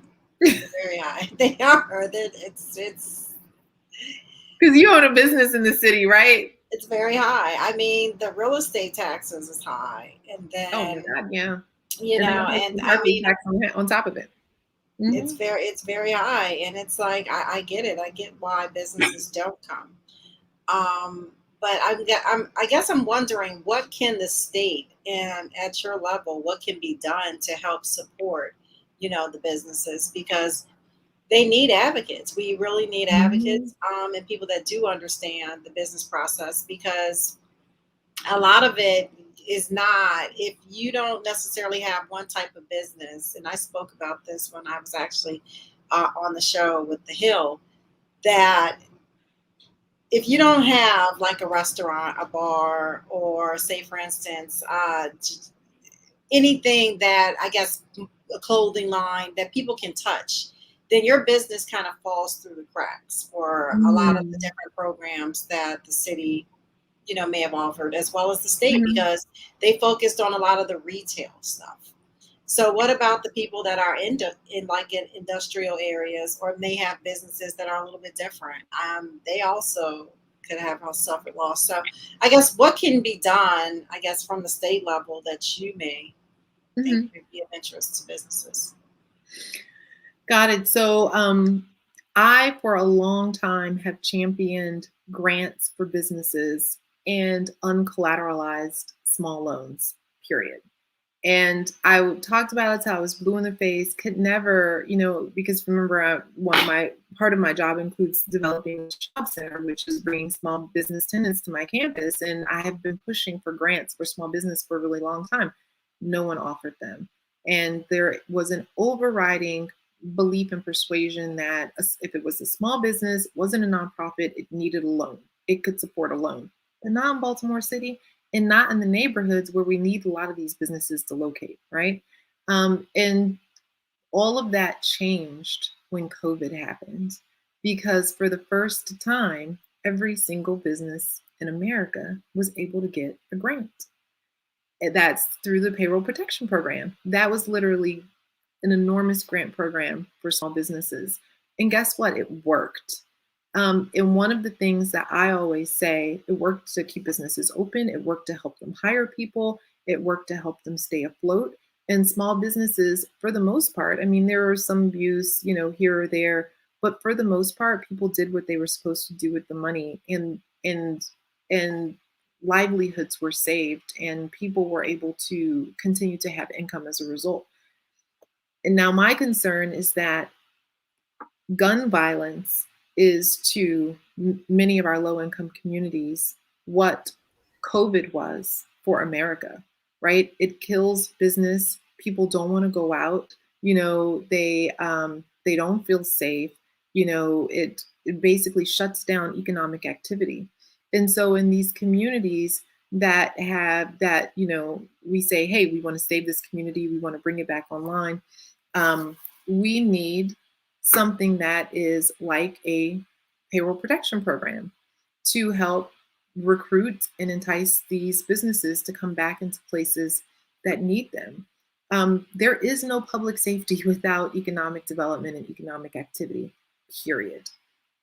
Speaker 2: Very high. They are. It's
Speaker 3: because you own a business in the city, right?
Speaker 2: It's very high. I mean, the real estate taxes is high, and then
Speaker 3: God, yeah,
Speaker 2: and I mean,
Speaker 3: on top of it,
Speaker 2: it's very high, and it's like I get it. I get why businesses don't come. But I guess I'm wondering, what can the state and at your level, what can be done to help support, the businesses? Because they need advocates. We really need
Speaker 3: Mhm.
Speaker 2: advocates, and people that do understand the business process, because a lot of it is not, if you don't necessarily have one type of business. And I spoke about this when I was actually on the show with The Hill, that if you don't have like a restaurant, a bar, or say, for instance, anything that, I guess, a clothing line that people can touch, then your business kind of falls through the cracks for a lot of the
Speaker 3: Mm.
Speaker 2: different programs that the city, may have offered, as well as the state,
Speaker 3: Mhm.
Speaker 2: because they focused on a lot of the retail stuff. So what about the people that are in industrial areas, or may have businesses that are a little bit different? They also could have suffered loss. So I guess what can be done, I guess, from the state level that you may think
Speaker 3: Mhm.
Speaker 2: would be of interest to businesses?
Speaker 3: Got it. So, I, for a long time, have championed grants for businesses and uncollateralized small loans, period. And I talked about it till I was blue in the face, could never, because remember, one of my part of my job includes developing a job center, which is bringing small business tenants to my campus. And I have been pushing for grants for small business for a really long time. No one offered them. And there was an overriding belief and persuasion that if it was a small business, wasn't a nonprofit, it needed a loan. It could support a loan. But not in Baltimore City, and not in the neighborhoods where we need a lot of these businesses to locate, right? And all of that changed when COVID happened, because for the first time, every single business in America was able to get a grant. And that's through the Payroll Protection Program. That was literally an enormous grant program for small businesses. And guess what? It worked. And one of the things that I always say, it worked to keep businesses open. It worked to help them hire people. It worked to help them stay afloat. And small businesses, for the most part, I mean, there was some abuse, here or there, but for the most part, people did what they were supposed to do with the money, and livelihoods were saved, and people were able to continue to have income as a result. And now my concern is that gun violence is to many of our low income communities what COVID was for America, right? It kills business. People don't want to go out. They don't feel safe. It basically shuts down economic activity. And so in these communities that have that, we say, hey, we want to save this community, we want to bring it back online. We need something that is like a payroll protection program to help recruit and entice these businesses to come back into places that need them. There is no public safety without economic development and economic activity, period.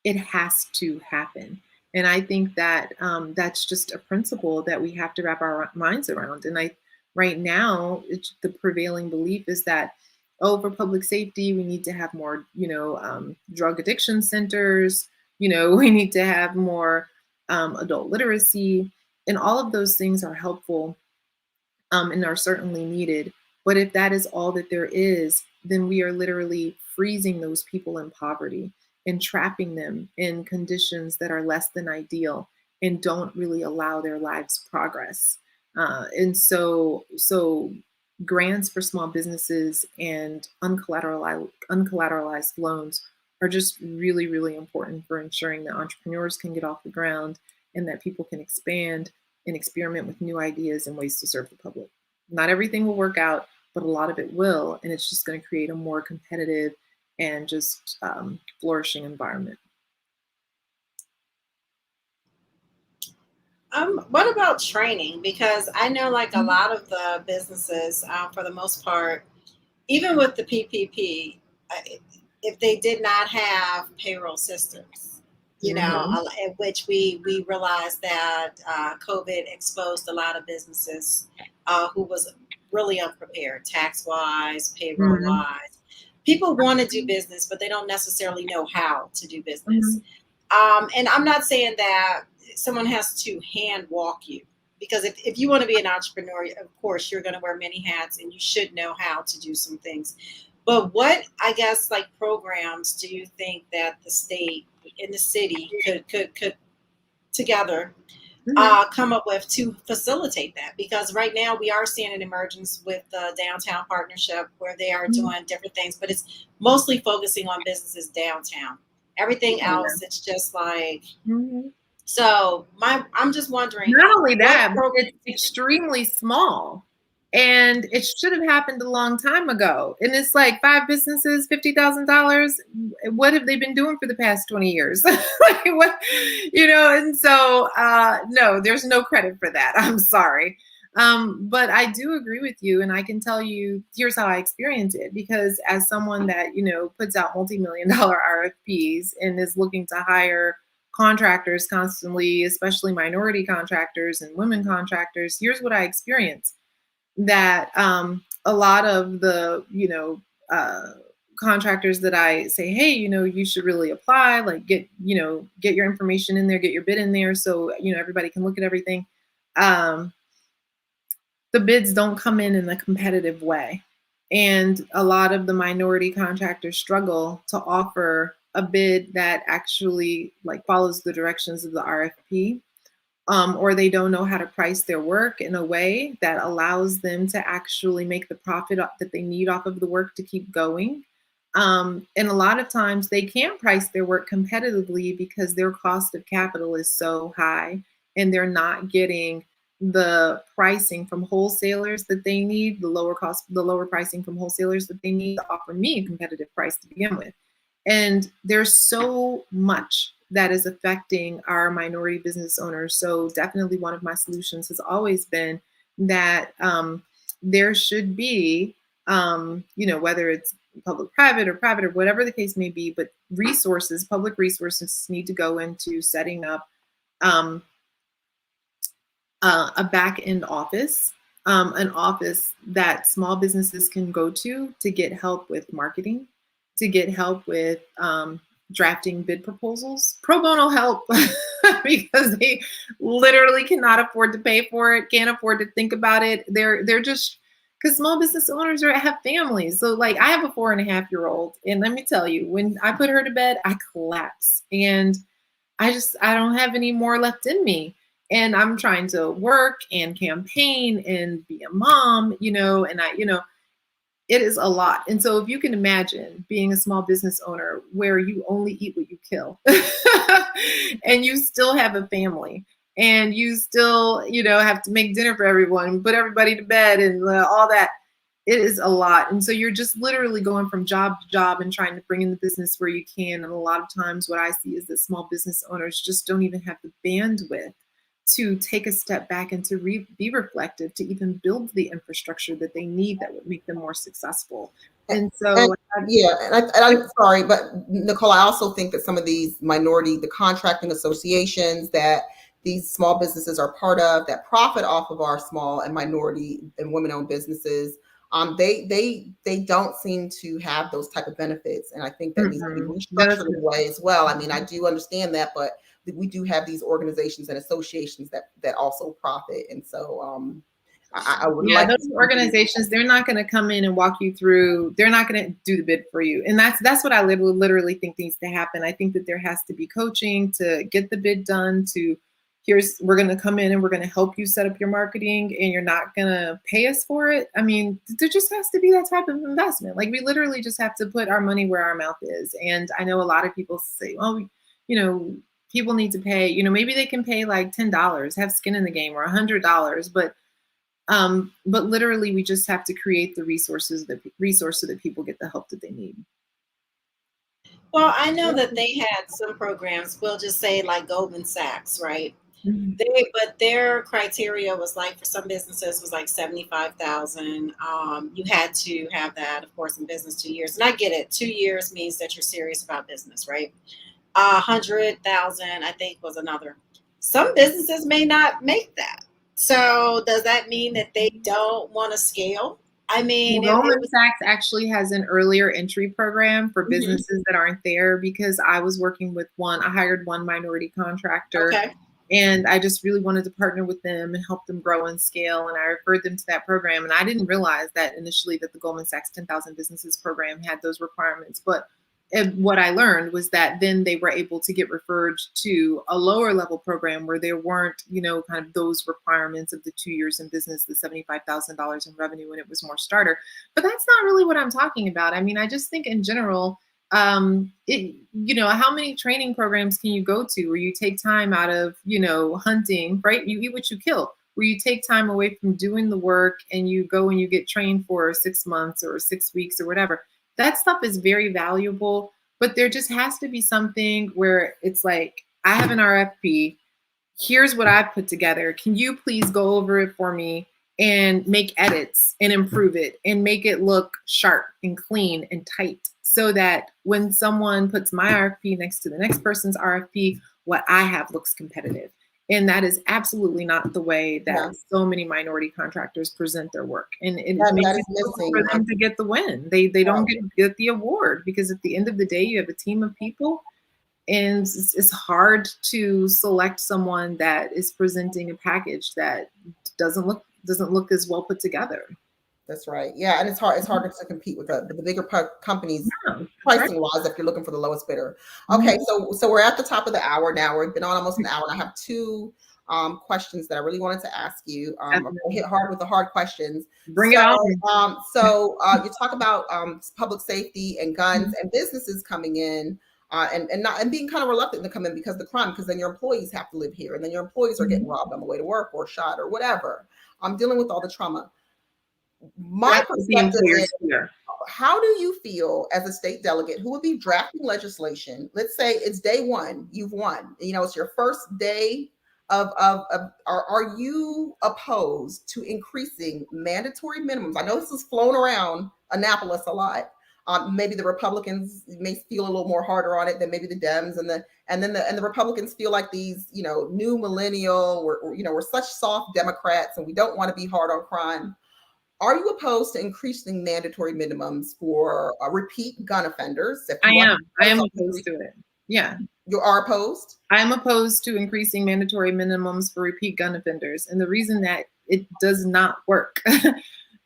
Speaker 3: It has to happen. And I think that that's just a principle that we have to wrap our minds around. And right now, the prevailing belief is that, oh, for public safety, we need to have more, drug addiction centers. We need to have more adult literacy, and all of those things are helpful and are certainly needed. But if that is all that there is, then we are literally freezing those people in poverty and trapping them in conditions that are less than ideal and don't really allow their lives progress. And so grants for small businesses and uncollateralized loans are just really, really important for ensuring that entrepreneurs can get off the ground and that people can expand and experiment with new ideas and ways to serve the public. Not everything will work out, but a lot of it will, and it's just going to create a more competitive and just flourishing environment.
Speaker 2: What about training? Because I know, like, a lot of the businesses, for the most part, even with the PPP, if they did not have payroll systems,
Speaker 3: Mm-hmm.
Speaker 2: in which we realized that COVID exposed a lot of businesses who was really unprepared, tax wise, payroll
Speaker 3: Mm-hmm.
Speaker 2: wise. People want to do business, but they don't necessarily know how to do business.
Speaker 3: Mm-hmm.
Speaker 2: And I'm not saying that someone has to hand walk you, because if you want to be an entrepreneur, of course, you're going to wear many hats and you should know how to do some things. But what, I guess, like programs do you think that the state and the city could together come up with to facilitate that? Because right now we are seeing an emergence with the downtown partnership where they are doing different things, but it's mostly focusing on businesses downtown. Everything else, it's just like, so I'm just wondering,
Speaker 3: not only that, but
Speaker 2: program-
Speaker 3: it's extremely small. And it should have happened a long time ago. And it's like 5 businesses, $50,000. What have they been doing for the past 20 years? Like what, and so no, there's no credit for that. I'm sorry. But I do agree with you. And I can tell you, here's how I experience it. Because as someone that, puts out multi-million-dollar RFPs and is looking to hire contractors constantly, especially minority contractors and women contractors, here's what I experience. That a lot of the, contractors that I say, hey, you should really apply, like get your information in there, get your bid in there so, everybody can look at everything. The bids don't come in a competitive way. And a lot of the minority contractors struggle to offer a bid that actually like follows the directions of the RFP. Or they don't know how to price their work in a way that allows them to actually make the profit that they need off of the work to keep going. And a lot of times they can't price their work competitively because their cost of capital is so high and they're not getting the pricing from wholesalers that they need, the lower pricing from wholesalers that they need to offer me a competitive price to begin with. And there's so much that is affecting our minority business owners. So definitely one of my solutions has always been that there should be, whether it's public-private or whatever the case may be, but public resources need to go into setting up a back-end office, an office that small businesses can go to get help with marketing, to get help with drafting bid proposals, pro bono help, because they literally cannot afford to pay for it, can't afford to think about it. They're just, because small business owners have families. So like I have a 4.5-year-old, and let me tell you, when I put her to bed, I collapse, and I don't have any more left in me. And I'm trying to work and campaign and be a mom, and it is a lot. And so if you can imagine being a small business owner where you only eat what you kill and you still have a family and you still, have to make dinner for everyone, put everybody to bed and all that, it is a lot. And so you're just literally going from job to job and trying to bring in the business where you can. And a lot of times what I see is that small business owners just don't even have the bandwidth to take a step back and to be reflective, to even build the infrastructure that they need that would make them more successful. And so,
Speaker 1: I'm sorry, but Nicole, I also think that some of these the contracting associations that these small businesses are part of, that profit off of our small and minority and women-owned businesses, they don't seem to have those type of benefits, and I think that needs to be restructured in a way as well. I mean, I do understand that, but we do have these organizations and associations that also profit, and so I would like
Speaker 3: those organizations, they're not going to come in and walk you through. They're not going to do the bid for you, and that's what I literally think needs to happen. I think that there has to be coaching to get the bid done. We're going to come in and we're going to help you set up your marketing, and you're not going to pay us for it. I mean, there just has to be that type of investment. Like we literally just have to put our money where our mouth is. And I know a lot of people say, well, people need to pay, maybe they can pay like $10, have skin in the game, or $100, but literally we just have to create the resource so that people get the help that they need.
Speaker 2: Well, I know that they had some programs, we'll just say like Goldman Sachs, right? But their criteria was like, for some businesses was like 75,000. You had to have that, of course, in business 2 years. And I get it. 2 years means that you're serious about business, right? 100,000, I think, was another. Some businesses may not make that. So does that mean that they don't want to scale? I mean,
Speaker 3: Goldman Sachs actually has an earlier entry program for businesses that aren't there, because I was working with I hired one minority contractor.
Speaker 2: Okay.
Speaker 3: And I just really wanted to partner with them and help them grow and scale. And I referred them to that program. And I didn't realize that initially that the Goldman Sachs 10,000 Businesses program had those requirements. But what I learned was that then they were able to get referred to a lower level program where there weren't, kind of those requirements of the 2 years in business, the $75,000 in revenue, and it was more starter. But that's not really what I'm talking about. I mean, I just think in general, how many training programs can you go to where you take time out of, hunting, right? You eat what you kill, where you take time away from doing the work and you go and you get trained for 6 months or 6 weeks or whatever. That stuff is very valuable, but there just has to be something where it's like, I have an RFP. Here's what I've put together. Can you please go over it for me and make edits and improve it and make it look sharp and clean and tight so that when someone puts my RFP next to the next person's RFP, what I have looks competitive. And that is absolutely not the way that so many minority contractors present their work. And it makes it difficult for them to get the win. They don't get the award because at the end of the day, you have a team of people. And it's hard to select someone that is presenting a package that doesn't look as well put together.
Speaker 1: That's right. Yeah, and it's harder to compete with the bigger companies pricing wise if you're looking for the lowest bidder. Okay, so we're at the top of the hour now. We've been on almost an hour, and I have two questions that I really wanted to ask you. I'm going to hit hard with the hard questions.
Speaker 3: Bring it on.
Speaker 1: You talk about public safety and guns and businesses coming in. And being kind of reluctant to come in because of the crime, because then your employees have to live here, and then your employees are getting robbed on the way to work or shot or whatever. I'm dealing with all the trauma. My perspective is, how do you feel as a state delegate who would be drafting legislation? Let's say it's day one, you've won. It's your first day are you opposed to increasing mandatory minimums? I know this is flown around Annapolis a lot. Maybe the Republicans may feel a little more harder on it than maybe the Dems, and the Republicans feel like these, new millennial, we're such soft Democrats and we don't want to be hard on crime. Are you opposed to increasing mandatory minimums for repeat gun offenders?
Speaker 3: I am opposed to it. Yeah.
Speaker 1: You are opposed?
Speaker 3: I am opposed to increasing mandatory minimums for repeat gun offenders. And the reason that it does not work.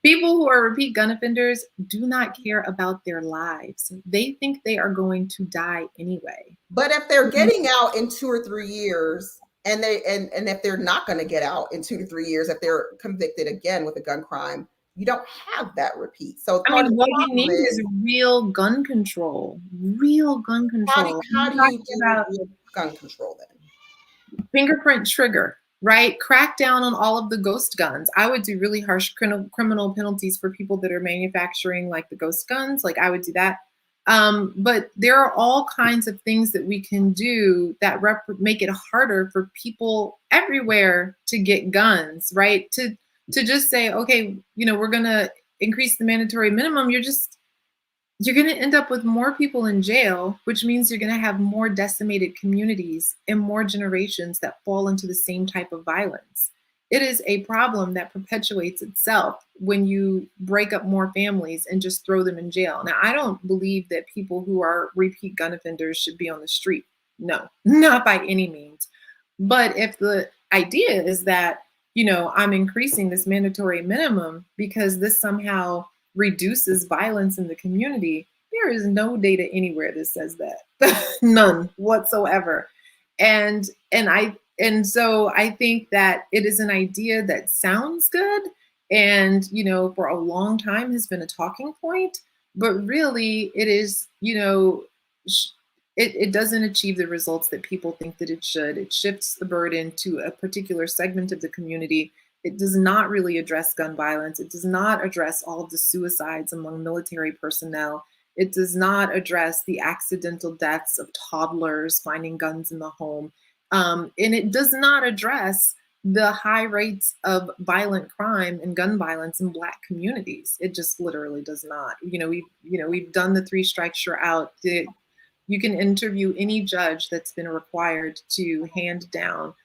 Speaker 3: People who are repeat gun offenders do not care about their lives. They think they are going to die anyway.
Speaker 1: But if they're getting out in 2 or 3 years, and if they're not going to get out in 2 to 3 years, if they're convicted again with a gun crime, you don't have that repeat. So
Speaker 3: what you need is real gun control. Real gun control.
Speaker 1: How do you do real gun control then?
Speaker 3: Fingerprint trigger. Right? Crack down on all of the ghost guns. I would do really harsh criminal penalties for people that are manufacturing like the ghost guns. Like I would do that. But there are all kinds of things that we can do that make it harder for people everywhere to get guns, right? To just say, okay, we're going to increase the mandatory minimum. You're going to end up with more people in jail, which means you're going to have more decimated communities and more generations that fall into the same type of violence. It is a problem that perpetuates itself when you break up more families and just throw them in jail. Now, I don't believe that people who are repeat gun offenders should be on the street. No, not by any means. But if the idea is that, I'm increasing this mandatory minimum because this somehow reduces violence in the community, there is no data anywhere that says that. None whatsoever. And so I think that it is an idea that sounds good and, for a long time has been a talking point, but really it is, it doesn't achieve the results that people think that it should. It shifts the burden to a particular segment of the community. It does not really address gun violence. It does not address all of the suicides among military personnel. It does not address the accidental deaths of toddlers finding guns in the home. And it does not address the high rates of violent crime and gun violence in Black communities. It just literally does not. We've done the 3 strikes you're out. You can interview any judge that's been required to hand down,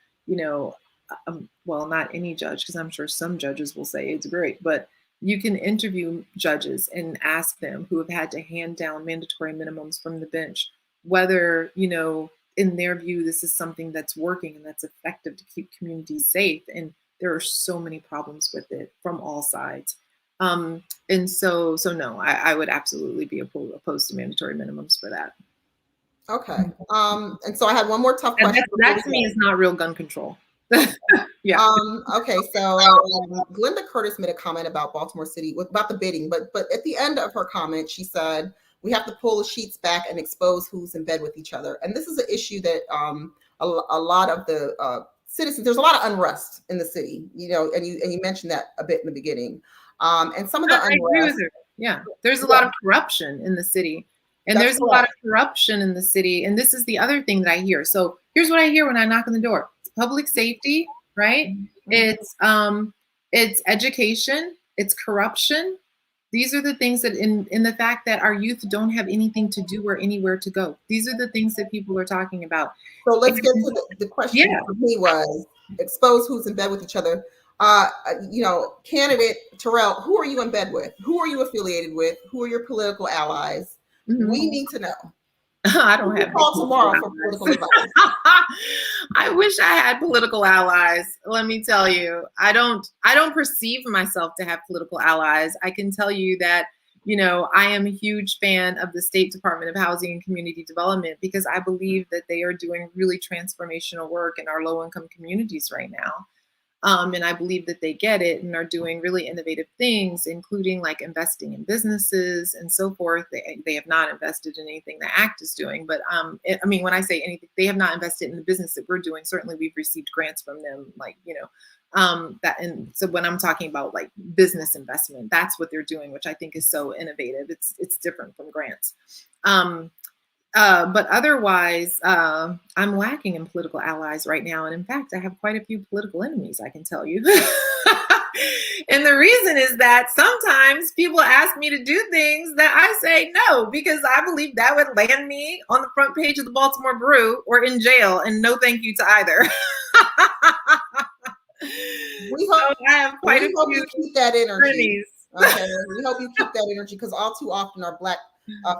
Speaker 3: well, not any judge, because I'm sure some judges will say it's great, but you can interview judges and ask them who have had to hand down mandatory minimums from the bench, whether, in their view, this is something that's working and that's effective to keep communities safe. And there are so many problems with it from all sides. And so no, I would absolutely be opposed to mandatory minimums for that.
Speaker 1: Okay. And so I had one more tough
Speaker 3: And
Speaker 1: question.
Speaker 3: that to me is not real gun control. Yeah.
Speaker 1: Okay. So Glenda Curtis made a comment about Baltimore City about the bidding, but at the end of her comment, she said, we have to pull the sheets back and expose who's in bed with each other. And this is an issue that a lot of the citizens, there's a lot of unrest in the city, you know, and you mentioned that a bit in the beginning. And some of the unrest.
Speaker 3: I agree with her. Yeah. There's a lot of corruption in the city. And there's a lot of corruption in the city. And this is the other thing that I hear. So here's what I hear when I knock on the door. It's public safety, right? Mm-hmm. It's education, it's corruption. These are the things that in the fact that our youth don't have anything to do or anywhere to go. These are the things that people are talking about.
Speaker 1: So let's get to the question for me was expose who's in bed with each other. You know, candidate Terrell, who are you in bed with? Who are you affiliated with? Who are your political allies? Mm-hmm. We need to know.
Speaker 3: I don't have
Speaker 1: call tomorrow for political advice.
Speaker 3: I wish I had political allies. Let me tell you, I don't perceive myself to have political allies. I can tell you that, you know, I am a huge fan of the State Department of Housing and Community Development because I believe that they are doing really transformational work in our low-income communities right now. And I believe that they get it and are doing really innovative things, including like investing in businesses and so forth. They have not invested in anything the ACT is doing, but I mean, when I say anything, they have not invested in the business that we're doing. Certainly we've received grants from them, like, you know, that. And so when I'm talking about like business investment, that's what they're doing, which I think is so innovative. It's different from grants. But otherwise, I'm lacking in political allies right now. And in fact, I have quite a few political enemies, I can tell you. And the reason is that sometimes people ask me to do things that I say no, because I believe that would land me on the front page of the Baltimore Brew or in jail. And no thank you to either.
Speaker 1: We hope,
Speaker 3: I have quite a few
Speaker 1: you keep that energy.
Speaker 3: Okay?
Speaker 1: We hope you keep that energy because all too often our Black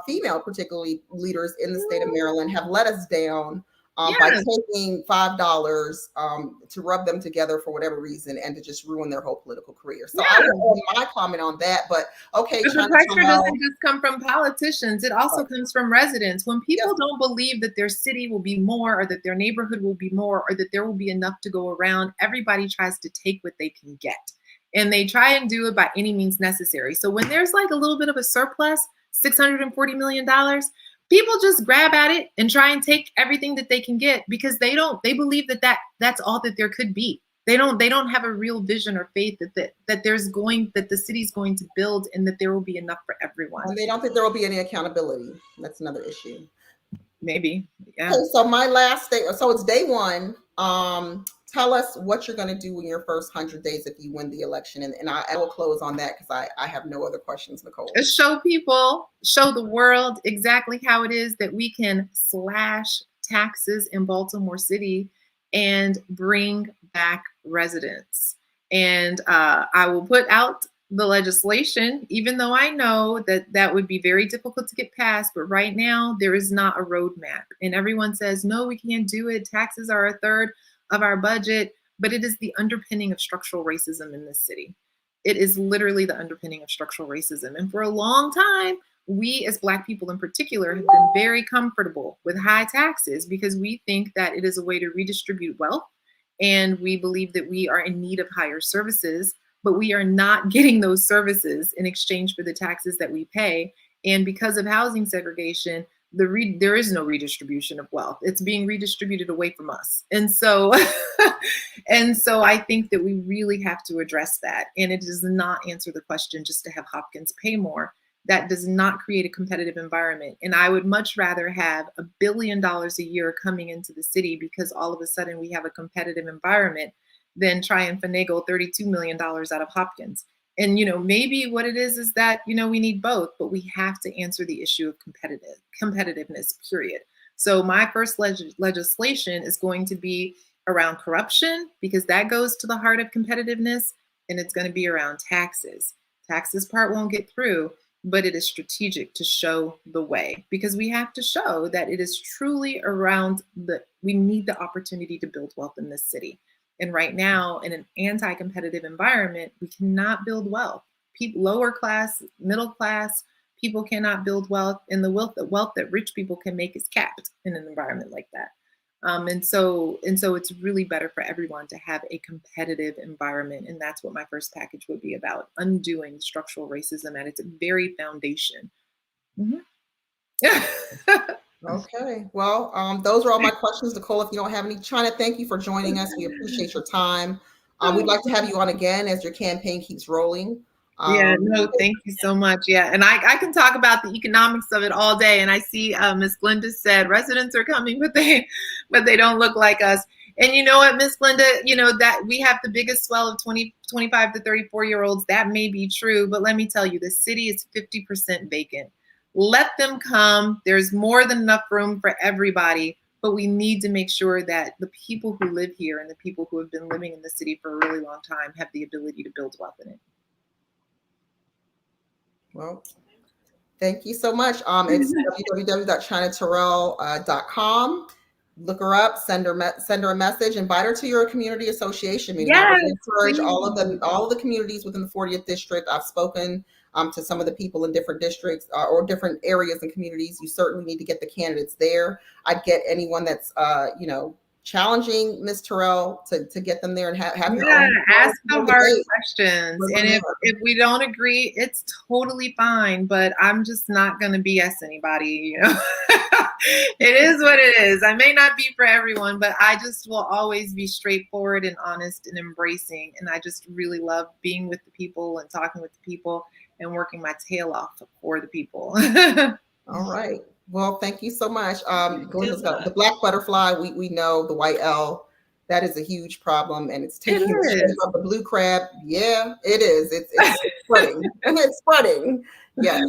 Speaker 1: female, particularly leaders in the state of Maryland, have let us down by taking $5 to rub them together for whatever reason and to just ruin their whole political career. So I will my comment on that, but okay.
Speaker 3: But the pressure doesn't just come from politicians. It also comes from residents. When people don't believe that their city will be more or that their neighborhood will be more or that there will be enough to go around, everybody tries to take what they can get. And they try and do it by any means necessary. So when there's like a little bit of a surplus, $640 million, people just grab at it and try and take everything that they can get because they believe that's all that there could be. They don't have a real vision or faith that the city's going to build and that there will be enough for everyone.
Speaker 1: And they don't think there will be any accountability. That's another issue.
Speaker 3: Maybe. Yeah.
Speaker 1: Okay, so my last day, so it's day one. Tell us what you're going to do in your first 100 days if you win the election. And I will close on that because I have no other questions, Nicole.
Speaker 3: Show the world exactly how it is that we can slash taxes in Baltimore City and bring back residents. And I will put out the legislation, even though I know that would be very difficult to get passed. But right now, there is not a roadmap. And everyone says, no, we can't do it. Taxes are a third of our budget, but it is the underpinning of structural racism in this city. It is literally the underpinning of structural racism. And for a long time, we as Black people in particular have been very comfortable with high taxes because we think that it is a way to redistribute wealth. And we believe that we are in need of higher services, but we are not getting those services in exchange for the taxes that we pay. And because of housing segregation, there is no redistribution of wealth. It's being redistributed away from us. And so I think that we really have to address that. And it does not answer the question just to have Hopkins pay more. That does not create a competitive environment. And I would much rather have $1 billion a year coming into the city because all of a sudden we have a competitive environment than try and finagle $32 million out of Hopkins. And, maybe what it is that, we need both, but we have to answer the issue of competitiveness, period. So my first legislation is going to be around corruption because that goes to the heart of competitiveness, and it's going to be around taxes. Taxes part won't get through, but it is strategic to show the way, because we have to show that it is truly around we need the opportunity to build wealth in this city. And right now, in an anti-competitive environment, we cannot build wealth. People, lower class, middle class, people cannot build wealth, and the wealth that rich people can make is capped in an environment like that. And so it's really better for everyone to have a competitive environment. And that's what my first package would be about, undoing structural racism at its very foundation. Mm-hmm.
Speaker 1: Okay. Well, those are all my questions, Nicole. If you don't have any, China, thank you for joining us. We appreciate your time. We'd like to have you on again as your campaign keeps rolling.
Speaker 3: Yeah, no, thank you so much. Yeah, and I can talk about the economics of it all day. And I see Miss Glenda said residents are coming, but they don't look like us. And you know what, Miss Glenda, you know that we have the biggest swell of 25 to 34-year-olds. That may be true, but let me tell you, the city is 50% vacant. Let them come. There's more than enough room for everybody. But we need to make sure that the people who live here and the people who have been living in the city for a really long time have the ability to build wealth in it.
Speaker 1: Well, thank you so much. It's www.ChinaTerrell.com. Look her up, send her a message, invite her to your community association meeting.
Speaker 3: Yes,
Speaker 1: I would encourage all of the communities within the 40th district. I've spoken to some of the people in different districts or different areas and communities. You certainly need to get the candidates there. I'd get anyone that's challenging Ms. Terrell to get them there and have your own.
Speaker 3: Ask the hard questions. And if we don't agree, it's totally fine. But I'm just not going to BS anybody, you know. It is what it is. I may not be for everyone, but I just will always be straightforward and honest and embracing. And I just really love being with the people and talking with the people and working my tail off for the people.
Speaker 1: All right. Well, thank you so much. Glenda's got the black butterfly. We know the white L. That is a huge problem, and it's taking the shape of the blue crab. Yeah, it is. It's spreading. It's spreading. Yes,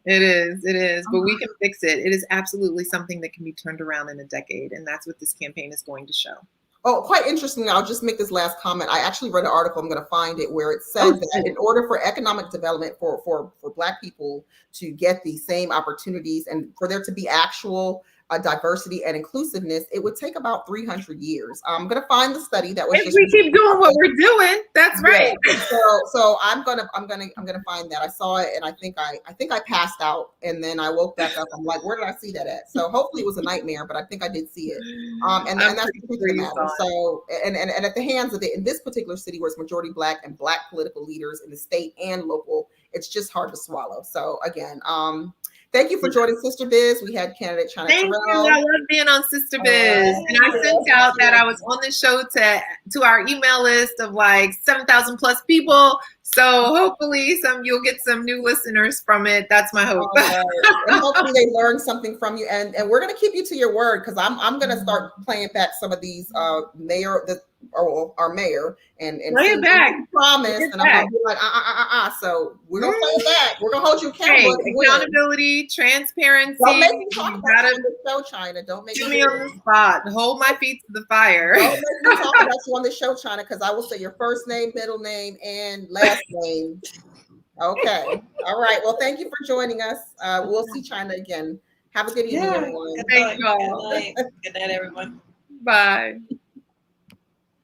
Speaker 3: it is. But we can fix it. It is absolutely something that can be turned around in a decade, and that's what this campaign is going to show.
Speaker 1: Oh, quite interesting. I'll just make this last comment. I actually read an article. I'm going to find it where it says that in order for economic development for Black people to get the same opportunities and for there to be actual diversity and inclusiveness, it would take about 300 years. I'm going to find the study that was.
Speaker 3: If we keep doing what we're doing, that's right.
Speaker 1: So I'm gonna find that. I saw it and I think I passed out and then I woke back up. I'm like, where did I see that at? So hopefully it was a nightmare, but I think I did see it. And that's the matter. So and at the hands of in this particular city where it's majority Black and Black political leaders in the state and local, it's just hard to swallow. So again, thank you for joining Sistabiz. We had candidate China Terrell.
Speaker 3: Thank you. I love being on Sistabiz. And I sent out that I was on the show to our email list of like 7,000 plus people. So hopefully you'll get some new listeners from it. That's my hope.
Speaker 1: And hopefully they learn something from you. And we're going to keep you to your word because I'm going to start playing back some of these our mayor and
Speaker 3: play it back.
Speaker 1: Promise. And I'm going to be like, So we're going to play it back. We're going to hold you accountable.
Speaker 3: Hey, accountability, transparency.
Speaker 1: Don't make me talk about you on the show, China. Don't make
Speaker 3: me on the spot. Hold my feet to the fire.
Speaker 1: Don't make me talk about you on the show, China, because I will say your first name, middle name, and last name. Okay. All right. Well, thank you for joining us. We'll see China again. Have a good evening, everyone.
Speaker 3: Thank you all.
Speaker 2: Good night, everyone.
Speaker 3: Bye.